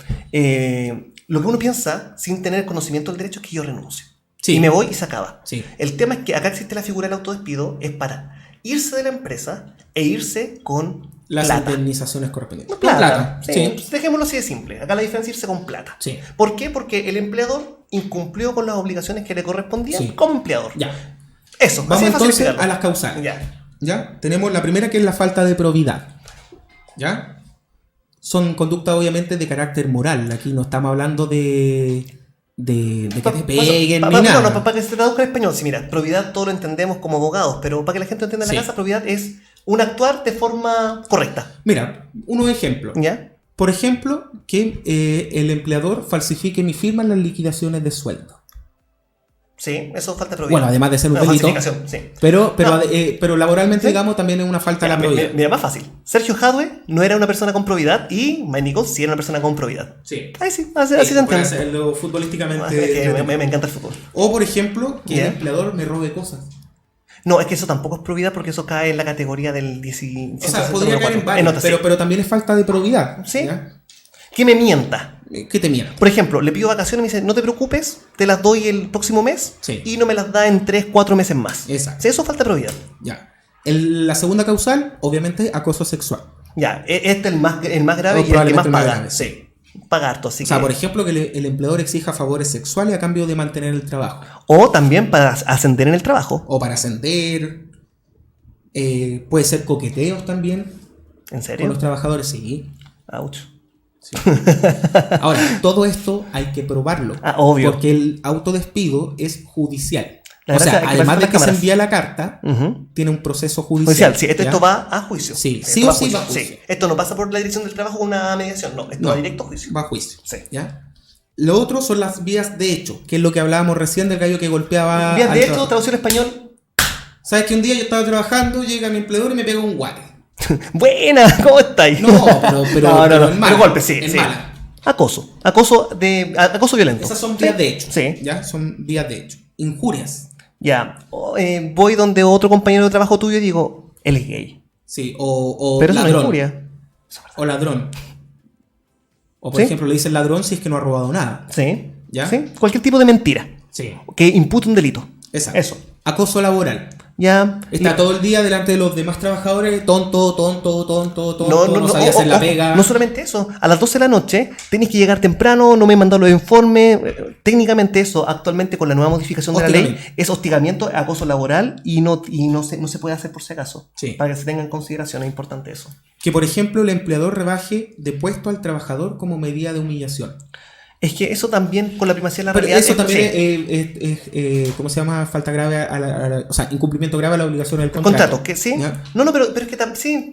Lo que uno piensa, sin tener conocimiento del derecho, es que yo renuncio. Sí. Y me voy y se acaba. Sí. El tema es que acá existe la figura del autodespido, es para irse de la empresa e irse con las plata. Indemnizaciones correspondientes. Plata. Sí. Dejémoslo así de simple. Acá la diferencia es irse con plata. Sí. ¿Por qué? Porque el empleador incumplió con las obligaciones que le correspondían como empleador. Ya. Eso. Vamos entonces a las causales. ¿Ya? Tenemos la primera, que es la falta de probidad. ¿Ya? Son conductas obviamente de carácter moral. Aquí no estamos hablando de que te peguen ni nada. No, para que se traduzca en español. Sí, mira, probidad todo lo entendemos como abogados, pero para que la gente entienda en la casa, probidad es un actuar de forma correcta. Mira, unos ejemplos. ¿Ya? Por ejemplo, que el empleador falsifique mi firma en las liquidaciones de sueldo. Sí, eso falta de probidad. Bueno, además de ser un delito. Sí. Pero laboralmente, digamos, también es una falta de la probidad. Mira, más fácil. Sergio Jadwe no era una persona con probidad y Mike Nichols sí era una persona con probidad. Sí. Así se entiende. Hacerlo futbolísticamente. Me encanta el fútbol. O, por ejemplo, que el empleador me robe cosas. No, es que eso tampoco es probidad porque eso cae en la categoría del 17. O sea, podría caer en varios, pero también es falta de probidad. Sí. ¿Ya? Que me mienta. ¿Qué te mienta? Por ejemplo, le pido vacaciones y me dice, no te preocupes, te las doy el próximo mes y no me las da en 3-4 meses más. Exacto. Sí, eso es falta de probidad. Ya. La segunda causal, obviamente, acoso sexual. Ya, este es el más grave y el que más paga. Grave. Sí. Paga harto, así por ejemplo, que el empleador exija favores sexuales a cambio de mantener el trabajo. O también para ascender en el trabajo. O para ascender. Puede ser coqueteos también. ¿En serio? Con los trabajadores, sí. Ouch. Sí. Ahora, todo esto hay que probarlo. Obvio. Porque el autodespido es judicial. Además de que se envía la carta, tiene un proceso judicial. Sí, esto va a juicio. Sí, va a juicio. Sí. Esto no pasa por la dirección del trabajo con una mediación, no. Esto va directo a juicio. Va a juicio. Sí. ¿Ya? Lo otro son las vías de hecho, que es lo que hablábamos recién del gallo que golpeaba. Vías de hecho, traducción español. ¿Sabes que un día yo estaba trabajando, llega mi empleador y me pega un guate? Buena, ¿cómo estáis? No, pero en mala. Golpe, sí. Mala. Acoso violento. Esas son vías de hecho. Sí. ¿Ya? Son vías de hecho. injurias. Ya, voy donde otro compañero de trabajo tuyo y digo, él es gay. Sí, o pero ladrón. Eso no es injuria. O ladrón. O por ¿Sí? ejemplo, le dicen ladrón si es que no ha robado nada. Sí. ¿Ya? Sí, cualquier tipo de mentira. Sí. Que impute un delito. Exacto. Eso. Acoso laboral. Ya. Está todo el día delante de los demás trabajadores, tonto, No, no sabía hacer la pega. No solamente eso, a las 12 de la noche tenés que llegar temprano, no me mandan los informes. Técnicamente eso, actualmente con la nueva modificación de la ley, es hostigamiento, acoso laboral y no se puede hacer por si acaso. Sí. Para que se tenga en consideración, es importante eso. Que por ejemplo el empleador rebaje de puesto al trabajador como medida de humillación. Es que eso también con la primacía de la Pero realidad. eso también es ¿cómo se llama? Falta grave o sea, incumplimiento grave a la obligación del contrato. Que sí. ¿Ya? No, pero es que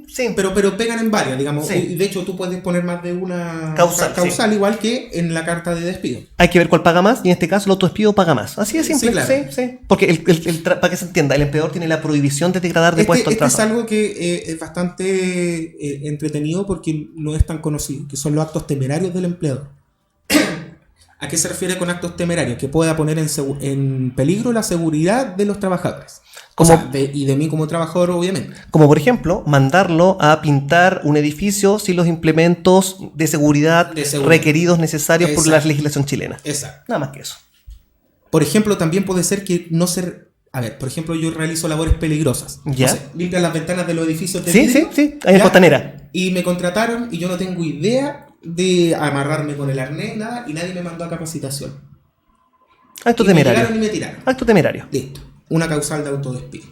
sí. Pero pegan en varias, digamos. Sí. Y de hecho, tú puedes poner más de una causal, sí. Igual que en la carta de despido. Hay que ver cuál paga más y en este caso el autodespido paga más. Así de simple. Sí, claro. Sí. Porque para que se entienda, el empleador tiene la prohibición de degradar de puesto al trabajador. Es algo que es bastante entretenido porque no es tan conocido, que son los actos temerarios del empleador. ¿A qué se refiere con actos temerarios? Que pueda poner en peligro la seguridad de los trabajadores. Y de mí como trabajador, obviamente. Como por ejemplo, mandarlo a pintar un edificio sin los implementos de seguridad requeridos necesarios por la legislación chilena. Exacto. Nada más que eso. Por ejemplo, también puede ser que no se... A ver, por ejemplo, yo realizo labores peligrosas. ¿Ya? No sé, limpian las ventanas de los edificios de vidrio. Sí, ahí en Costanera. Y me contrataron y yo no tengo idea de amarrarme con el arnés, nada, y nadie me mandó a capacitación. Acto temerario. Me tiraron. Acto temerario. Listo. Una causal de autodespido.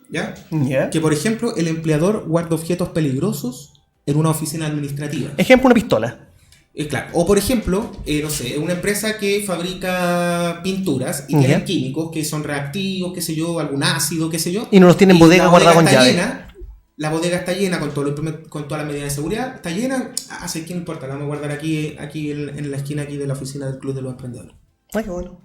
¿Ya? ¿Ya? Que, por ejemplo, el empleador guarda objetos peligrosos en una oficina administrativa. Ejemplo, una pistola. Claro. O, por ejemplo, no sé, una empresa que fabrica pinturas y tienen químicos que son reactivos, qué sé yo, algún ácido, qué sé yo. Y no los tienen bodega guardada con llave. La bodega está llena con todas las medidas de seguridad. Está llena. ¿Qué importa? La vamos a guardar aquí en la esquina aquí de la oficina del Club de los Emprendedores. Ay, qué bueno.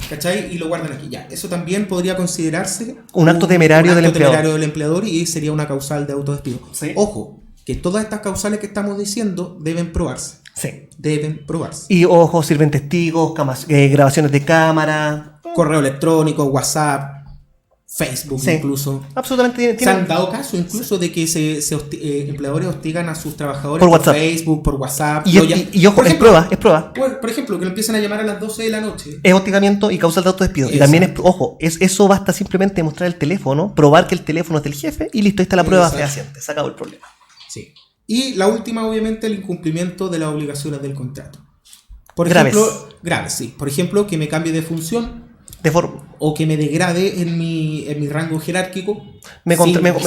¿Cachai? Y lo guardan aquí. Ya. Eso también podría considerarse un acto temerario del empleador y sería una causal de autodespido. Sí. Ojo, que todas estas causales que estamos diciendo deben probarse. Sí. Deben probarse. Y ojo, sirven testigos, grabaciones de cámara. Correo electrónico, WhatsApp, Facebook, sí. Incluso. Absolutamente. Se han dado casos incluso de que empleadores hostigan a sus trabajadores por Facebook, por WhatsApp. Y ojo, es prueba. Por ejemplo, que lo empiezan a llamar a las 12 de la noche. Es hostigamiento y causal de autodespido. Exacto. Y también eso basta simplemente mostrar el teléfono, probar que el teléfono es del jefe y listo, ahí está la prueba fehaciente. Se acabó el problema. Sí. Y la última, obviamente, el incumplimiento de las obligaciones del contrato. Por ejemplo, graves, sí. Por ejemplo, que me cambie de función. O que me degrade en mi rango jerárquico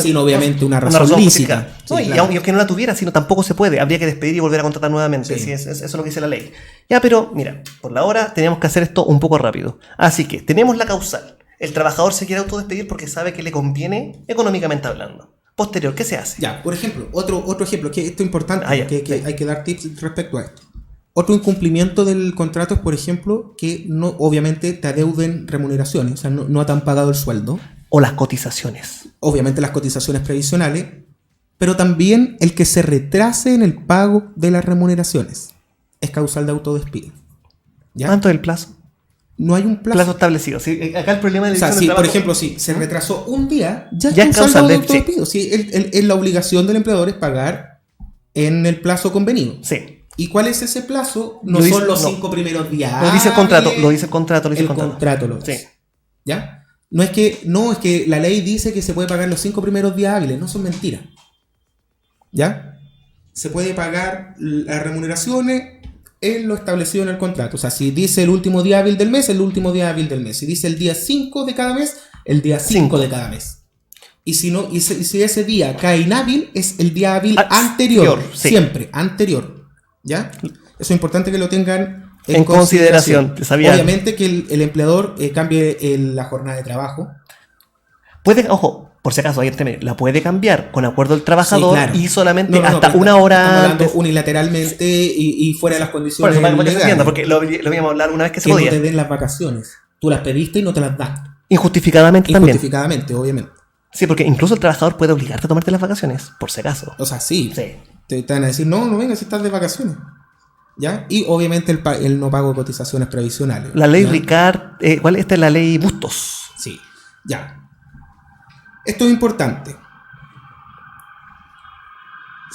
sin obviamente una razón lícita. No, sí, claro. Y aunque no la tuviera, sino tampoco se puede. Habría que despedir y volver a contratar nuevamente. Sí. Eso es lo que dice la ley. Ya, pero mira, por la hora teníamos que hacer esto un poco rápido. Así que tenemos la causal. El trabajador se quiere autodespedir porque sabe que le conviene económicamente hablando. Posterior, ¿qué se hace? Ya, por ejemplo, otro ejemplo, que esto es importante, que hay que dar tips respecto a esto. Otro incumplimiento del contrato es, por ejemplo, que no, obviamente te adeuden remuneraciones, o sea, no te han pagado el sueldo. O las cotizaciones. Obviamente las cotizaciones previsionales, pero también el que se retrase en el pago de las remuneraciones es causal de autodespido. ¿Ya? ¿Cuánto es el plazo? No hay un plazo establecido. Sí, acá el problema de por ejemplo, si se retrasó un día, ya es causal de autodespido. Sí, la obligación del empleador es pagar en el plazo convenido. Sí. ¿Y cuál es ese plazo? No son los 5 primeros días. Lo dice el contrato. El contrato lo dice. Sí. ¿Ya? Es que la ley dice que se puede pagar los 5 primeros días hábiles. No son mentiras. ¿Ya? Se puede pagar las remuneraciones en lo establecido en el contrato. O sea, si dice el último día hábil del mes, el último día hábil del mes. Si dice el día 5 de cada mes, el día 5 de cada mes. Y si ese día cae inhábil, es el día hábil anterior. Sí. Siempre, anterior. ¿Ya? Eso es importante que lo tengan en consideración. Obviamente que el empleador cambie la jornada de trabajo. Ojo, por si acaso, la puede cambiar con acuerdo del trabajador, sí, claro. Y solamente hasta una hora antes. Unilateralmente y fuera de las condiciones legales. Porque lo íbamos a hablar una vez que se podía. Que no te den las vacaciones. Tú las pediste y no te las dan. Injustificadamente también. Injustificadamente, obviamente. Sí, porque incluso el trabajador puede obligarte a tomarte las vacaciones, por si acaso. O sea, sí. Te van a decir, no venga si estás de vacaciones. ¿ya? Y obviamente el no pago de cotizaciones previsionales. La ley ¿ya? Ricard, ¿cuál? Esta es la ley Bustos. Sí, ya. Esto es importante.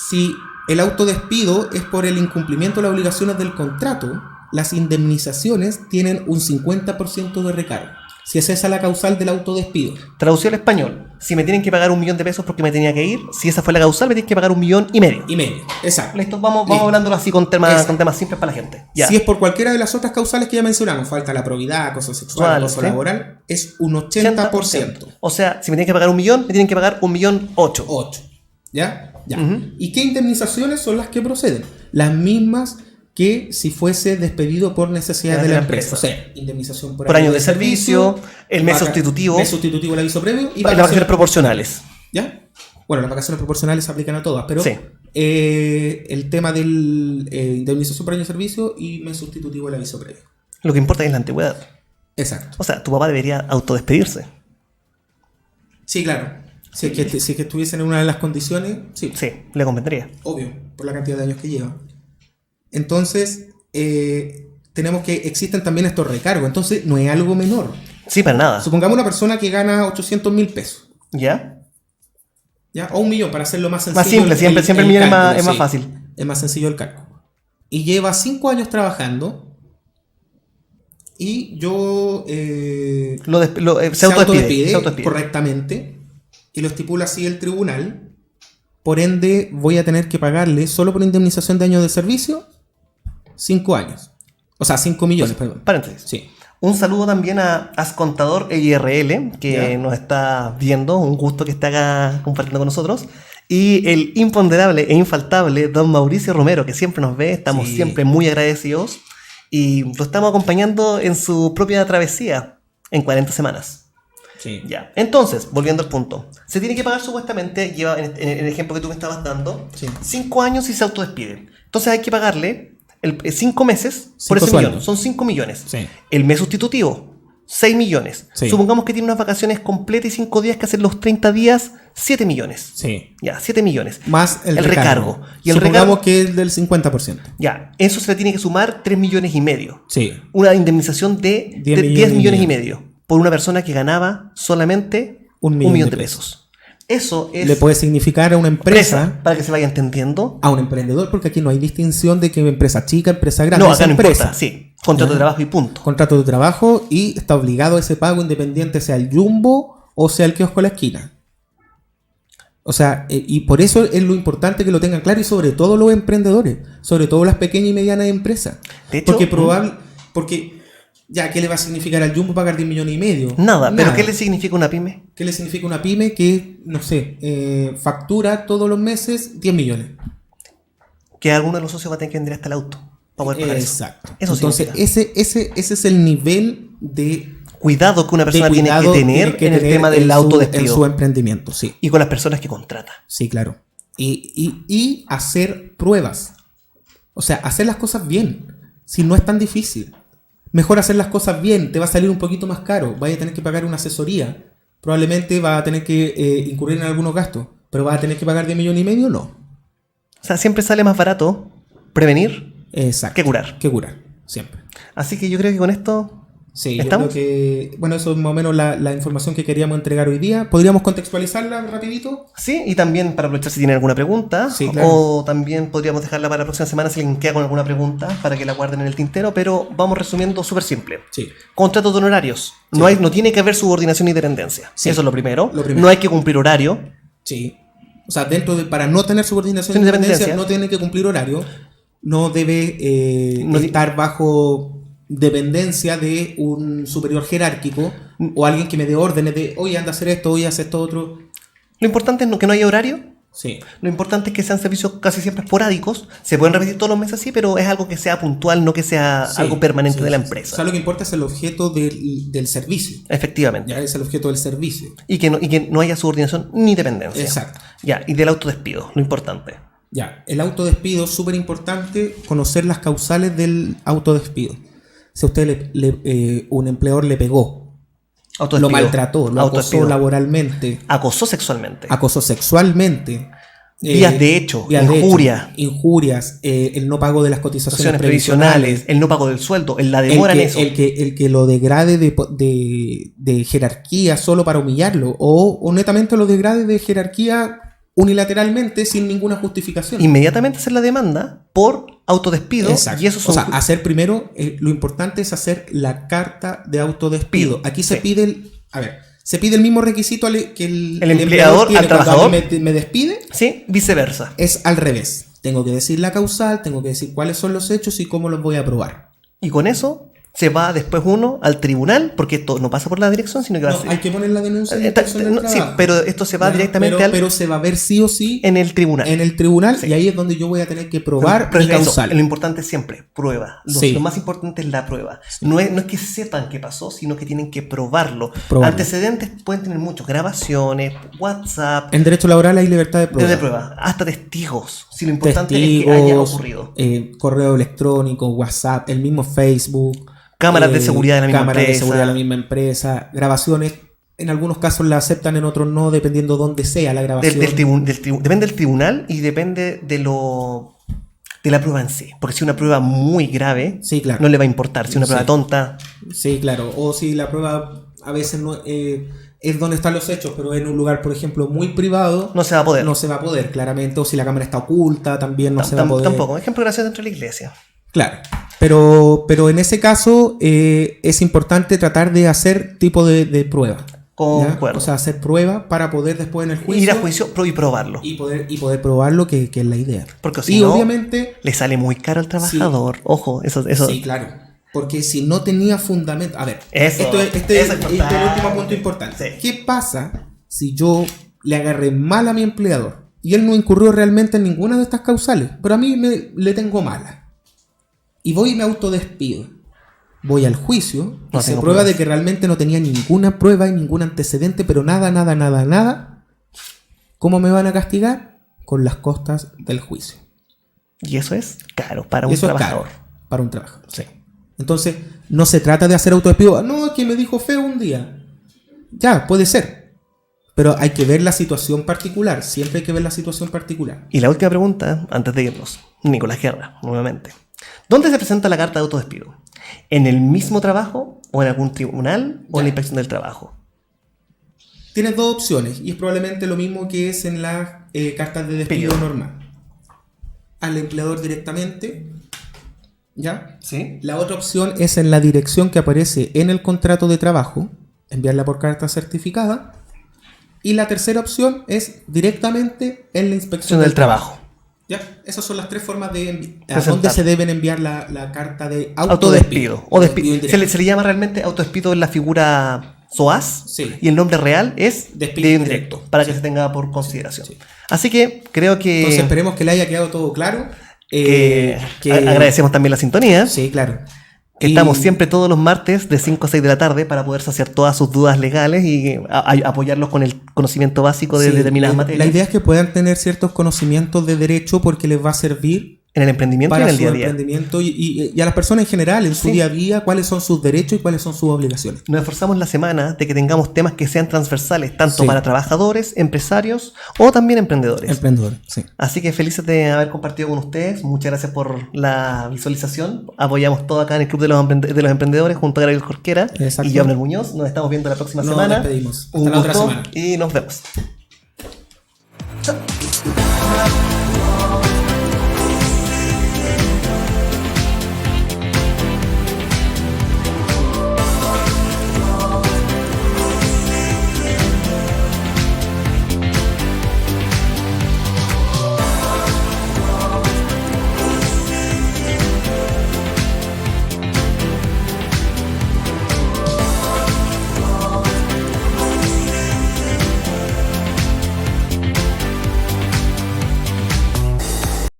Si el autodespido es por el incumplimiento de las obligaciones del contrato, las indemnizaciones tienen un 50% de recargo. Si es esa la causal del autodespido. Traducido al español, si me tienen que pagar $1.000.000 porque me tenía que ir, si esa fue la causal, me tienen que pagar $1.500.000. Y medio, exacto. Listo, vamos hablándolo así con temas simples para la gente. Ya. Si es por cualquiera de las otras causales que ya mencionamos, falta la probidad, acoso sexual, acoso laboral, es un 80%. O sea, si me tienen que pagar 1.000.000, me tienen que pagar 1.008.000. 8. ¿Ya? Ya. ¿Y qué indemnizaciones son las que proceden? Las mismas que si fuese despedido por necesidad de la empresa. O sea, indemnización por año de servicio, el mes sustitutivo. Mes sustitutivo, el aviso previo y las vacaciones proporcionales. ¿Ya? Bueno, las vacaciones proporcionales se aplican a todas, pero sí. El tema del indemnización por año de servicio y mes sustitutivo, el aviso previo. Lo que importa es la antigüedad. Exacto. O sea, tu papá debería autodespedirse. Sí, claro. Si es que estuviesen en una de las condiciones, sí. Sí, le convendría. Obvio, por la cantidad de años que lleva. Entonces, tenemos que existen también estos recargos. Entonces, no es algo menor. Sí, para nada. Supongamos una persona que gana 800.000 pesos. ¿Ya? O 1 millón, para hacerlo más sencillo. Más simple, siempre el millón es más fácil. Es más sencillo el cálculo. Y lleva 5 años trabajando. Y yo... se autodespide correctamente. Y lo estipula así el tribunal. Por ende, voy a tener que pagarle solo por indemnización de años de servicio 5 años. O sea, 5 millones, perdón. Paréntesis. Sí. Un saludo también a Ascontador IRL, que nos está viendo. Un gusto que esté acá compartiendo con nosotros. Y el imponderable e infaltable don Mauricio Romero, que siempre nos ve. Estamos siempre muy agradecidos. Y lo estamos acompañando en su propia travesía en 40 semanas. Sí. Ya. Entonces, volviendo al punto. Se tiene que pagar supuestamente, lleva en el ejemplo que tú me estabas dando, 5 años y se autodespide. Entonces hay que pagarle 5 meses por ese millón. Son 5 millones. Sí. El mes sustitutivo, 6 millones. Sí. Supongamos que tiene unas vacaciones completas y 5 días que hacen los 30 días, 7 millones. Sí. Ya, 7 millones. Más el recargo. Y el supongamos que es del 50%. Ya, eso se le tiene que sumar 3,5 millones. Sí. Una indemnización de 10 millones y medio. Por una persona que ganaba solamente $1 millón de pesos. Eso es... Le puede significar a una empresa... Para que se vaya entendiendo. A un emprendedor, porque aquí no hay distinción de que empresa chica, empresa grande. No, acá no importa, sí. Contrato de trabajo y punto. Contrato de trabajo y está obligado a ese pago independiente sea el Jumbo o sea el kiosco a la esquina. O sea, y por eso es lo importante que lo tengan claro y sobre todo los emprendedores, sobre todo las pequeñas y medianas empresas. De hecho, porque ya, ¿qué le va a significar al Jumbo pagar 10 millones y medio? Nada, pero ¿qué le significa una pyme? ¿Qué le significa una pyme que, no sé, factura todos los meses 10 millones? Que alguno de los socios va a tener que vender hasta el auto para poder pagar eso. Exacto. Entonces, ese es el nivel de cuidado que una persona tiene que tener en el tema del autodespido. En su emprendimiento, sí. Y con las personas que contrata. Sí, claro. Y hacer pruebas. O sea, hacer las cosas bien. Si no es tan difícil. Mejor hacer las cosas bien, te va a salir un poquito más caro, vaya a tener que pagar una asesoría, probablemente va a tener que incurrir en algunos gastos, pero vas a tener que pagar 10 millones y medio, no. O sea, siempre sale más barato prevenir que curar. Que curar, siempre. Así que yo creo que con esto... Sí, ¿estamos? Yo creo que, bueno, eso es más o menos la información que queríamos entregar hoy día. ¿Podríamos contextualizarla rapidito? Sí, y también para aprovechar si tienen alguna pregunta. Sí, claro. O también podríamos dejarla para la próxima semana si alguien queda con alguna pregunta para que la guarden en el tintero, pero vamos resumiendo súper simple. Sí. Contratos de honorarios. Sí. No tiene que haber subordinación ni dependencia. Sí. Eso es lo primero. No hay que cumplir horario. Sí. O sea, para no tener subordinación ni dependencia, no tiene que cumplir horario. No debe estar bajo dependencia de un superior jerárquico o alguien que me dé órdenes de oye, anda a hacer esto, oye, haz esto otro. Lo importante es que no haya horario. Sí. Lo importante es que sean servicios casi siempre esporádicos. Se pueden repetir todos los meses, sí, pero es algo que sea puntual, no que sea algo permanente de la empresa. O sea, lo que importa es el objeto del servicio. Efectivamente. Ya es el objeto del servicio. Y que no haya subordinación ni dependencia. Exacto. Ya, y del autodespido, lo importante. Ya, el autodespido es súper importante conocer las causales del autodespido. Si a usted un empleador le pegó, lo maltrató, lo acosó laboralmente, acosó sexualmente, vías de hecho, injurias, el no pago de las cotizaciones previsionales, el no pago del sueldo, la demora en eso. El que lo degrade de jerarquía solo para humillarlo, o netamente lo degrade de jerarquía unilateralmente sin ninguna justificación. Inmediatamente hacer la demanda por autodespido. Exacto. Y eso son... O sea, hacer primero, lo importante es hacer la carta de autodespido. Aquí se pide se pide el mismo requisito que el empleador tiene al trabajador. Me despide. Sí, viceversa. Es al revés. Tengo que decir la causal, tengo que decir cuáles son los hechos y cómo los voy a probar. Y con eso se va después uno al tribunal, porque esto no pasa por la dirección, sino que va a ser... hay que poner la denuncia en sí, pero esto se va directamente pero se va a ver sí o sí en el tribunal. En el tribunal, sí. Y ahí es donde yo voy a tener que probar mi causal. Lo importante es siempre prueba. Lo más importante es la prueba. Sí. No es que sepan qué pasó, sino que tienen que probarlo. Antecedentes pueden tener muchos, grabaciones, WhatsApp. En derecho laboral hay libertad de prueba. Hasta testigos. Si lo importante es que haya ocurrido. Correo electrónico, WhatsApp, el mismo Facebook. Cámaras de seguridad de la misma empresa. Cámaras de seguridad de la misma empresa. Grabaciones. En algunos casos la aceptan, en otros no, dependiendo dónde sea la grabación. Depende del tribunal y depende de la prueba en sí. Porque si una prueba muy grave, sí, claro, no le va a importar. Si una prueba tonta... Sí, claro. O si la prueba a veces no es donde están los hechos, pero en un lugar, por ejemplo, muy privado... No se va a poder. No se va a poder, claramente. O si la cámara está oculta, también no se va a poder. Tampoco. Ejemplo, gracias dentro de la iglesia. Claro. Pero en ese caso es importante tratar de hacer tipo de prueba. Concuerdo. O sea, hacer prueba para poder después en el juicio... Ir a juicio y probarlo. Y poder probarlo, que es la idea. Porque si no, obviamente, le sale muy caro al trabajador. Sí. Ojo, eso... Sí, claro. Porque si no tenía fundamento... A ver, este es el último punto importante. Sí. ¿Qué pasa si yo le agarré mal a mi empleador y él no incurrió realmente en ninguna de estas causales, pero a mí le tengo mala? Y voy y me autodespido. Voy al juicio y se prueba de que realmente no tenía ninguna prueba y ningún antecedente, pero nada. ¿Cómo me van a castigar? Con las costas del juicio. Y eso es caro para un trabajador. Es caro para un trabajador. Sí. Entonces, no se trata de hacer autodespido. No, es que me dijo feo un día. Ya, puede ser. Pero hay que ver la situación particular. Siempre hay que ver la situación particular. Y la última pregunta, antes de irnos. Nicolás Guerra, nuevamente. ¿Dónde se presenta la carta de autodespido? ¿En el mismo trabajo o en algún tribunal o en la inspección del trabajo? Tienes dos opciones y es probablemente lo mismo que es en las cartas de despido normal. Al empleador directamente, ¿ya? Sí. La otra opción es en la dirección que aparece en el contrato de trabajo, enviarla por carta certificada. Y la tercera opción es directamente en la inspección del trabajo. ¿Ya? Esas son las tres formas de a dónde se deben enviar la carta de autodespido. O despido. Se le llama realmente autodespido en la figura SOAS, sí. Y el nombre real es despido indirecto, para que se tenga por consideración. Sí. Así que creo que... Entonces esperemos que le haya quedado todo claro. Agradecemos también la sintonía. Sí, claro. Estamos siempre todos los martes de 5 a 6 de la tarde para poder saciar todas sus dudas legales y apoyarlos con el conocimiento básico de determinadas materias. La idea es que puedan tener ciertos conocimientos de derecho porque les va a servir en el emprendimiento para y en el día a día. Emprendimiento y a las personas en general, en su día a día, cuáles son sus derechos y cuáles son sus obligaciones. Nos esforzamos la semana de que tengamos temas que sean transversales, tanto para trabajadores, empresarios o también emprendedores. Sí. Así que felices de haber compartido con ustedes. Muchas gracias por la visualización. Apoyamos todo acá en el Club de los Emprendedores junto a Gabriel Jorquera y Jobner Muñoz. Nos estamos viendo la próxima semana. Nos despedimos. Hasta la otra semana. Y nos vemos. Chao.